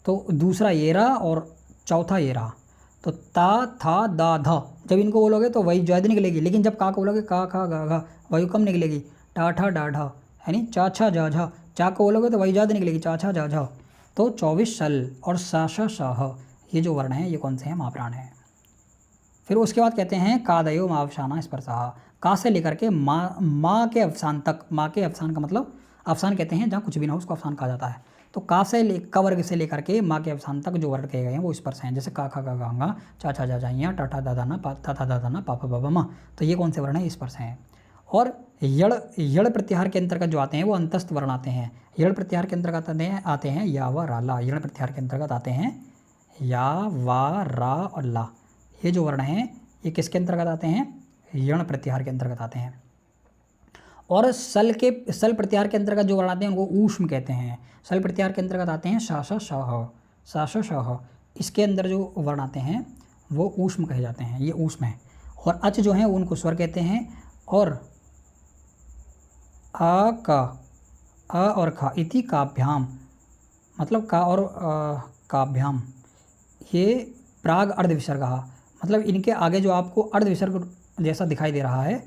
तो दूसरा ये रहा और चौथा ये रहा। तो ता, था, दा, धा, जब इनको बोलोगे तो वायु ज़्यादा निकलेगी, लेकिन जब का को बोलोगे का, खा, गा, घा, वायु कम निकलेगी। टा, ठा, डा, ढा, यानी चा, छा, जा, झा। चा को बोलोगे तो वायु ज़्यादा निकलेगी, चा, छा, जा, झा। तो 24 सल और सा, श, शाह, ये जो वर्ण हैं ये कौन से हैं, महाप्राण हैं। फिर उसके बाद कहते हैं कादयो मावसाना स्पर्शा, का से लेकर के माँ के अवसान तक। माँ के अवसान का मतलब, अवसान कहते हैं जहाँ कुछ भी ना हो उसको अवसान कहा जाता है। तो का से क वर्ग से लेकर के माँ के अवसान तक जो वर्ण कहे गए हैं वो स्पर्श हैं। जैसे का, खा, गा, गा, चा, छा, जा, जाइया, टा, ठा, दा, ना, पा, था, दा, ना, पा, बा, मा। तो ये कौन से वर्ण हैं, स्पर्श हैं। और यड़ प्रत्याहार के अंतर्गत जो आते हैं वो अंतस्थ वर्ण आते हैं। यड़ प्रत्याहार के अंतर्गत आते हैं या, व, रा, ला। यड़ प्रत्याहार के अंतर्गत आते हैं या, वा, रा और ला। ये जो वर्ण हैं ये किसके अंतर्गत आते हैं, यण प्रत्याहार के अंतर्गत आते हैं। और सल प्रत्याहार के अंतर्गत जो वर्ण आते हैं उनको ऊष्म कहते हैं। सल प्रत्याहार के अंतर्गत आते हैं सा, श, शाह, सा, श, शाह। इसके अंदर जो वर्ण आते हैं वो ऊष्म कहे जाते हैं, ये ऊष्म है। और अच जो है उनको स्वर कहते हैं। और आ, का, अ और खा, इति काभ्याम, मतलब का और काभ्याम, ये प्राग अर्ध विसर्ग, मतलब इनके आगे जो आपको अर्ध विसर्ग जैसा दिखाई दे रहा है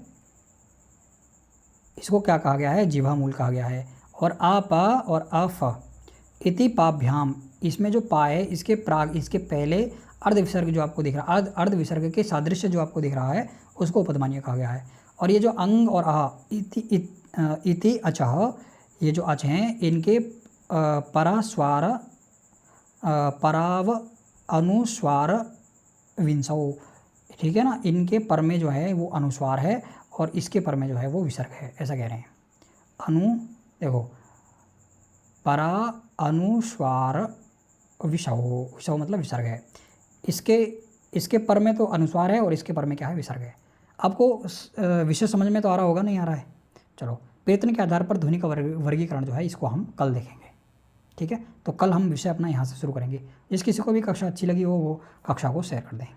इसको क्या कहा गया है, जिह्वा मूल कहा गया है। और आ, पा और अफ, इति पाभ्याम, इसमें जो पा है इसके प्राग, इसके पहले अर्ध विसर्ग जो आपको दिख रहा है, अर्ध विसर्ग के सादृश्य जो आपको दिख रहा है उसको उपधमानीय कहा गया है। और ये जो अंग और आ, इति अचह, ये जो अच हैं इनके परास्वार, पराव अनुस्वार विंसौ, ठीक है ना, इनके पर में जो है वो अनुस्वार है और इसके पर में जो है वो विसर्ग है, ऐसा कह रहे हैं। देखो परा अनुस्वार विषौ, विषौ मतलब विसर्ग है। इसके पर में तो अनुस्वार है और इसके पर में क्या है, विसर्ग है। आपको विषय समझ में तो आ रहा होगा, नहीं आ रहा है? चलो, वेतन के आधार पर ध्वनि का वर्गीकरण जो है इसको हम कल देखेंगे, ठीक है। तो कल हम विषय अपना यहाँ से शुरू करेंगे। जिस किसी को भी कक्षा अच्छी लगी हो वो कक्षा को शेयर कर दें।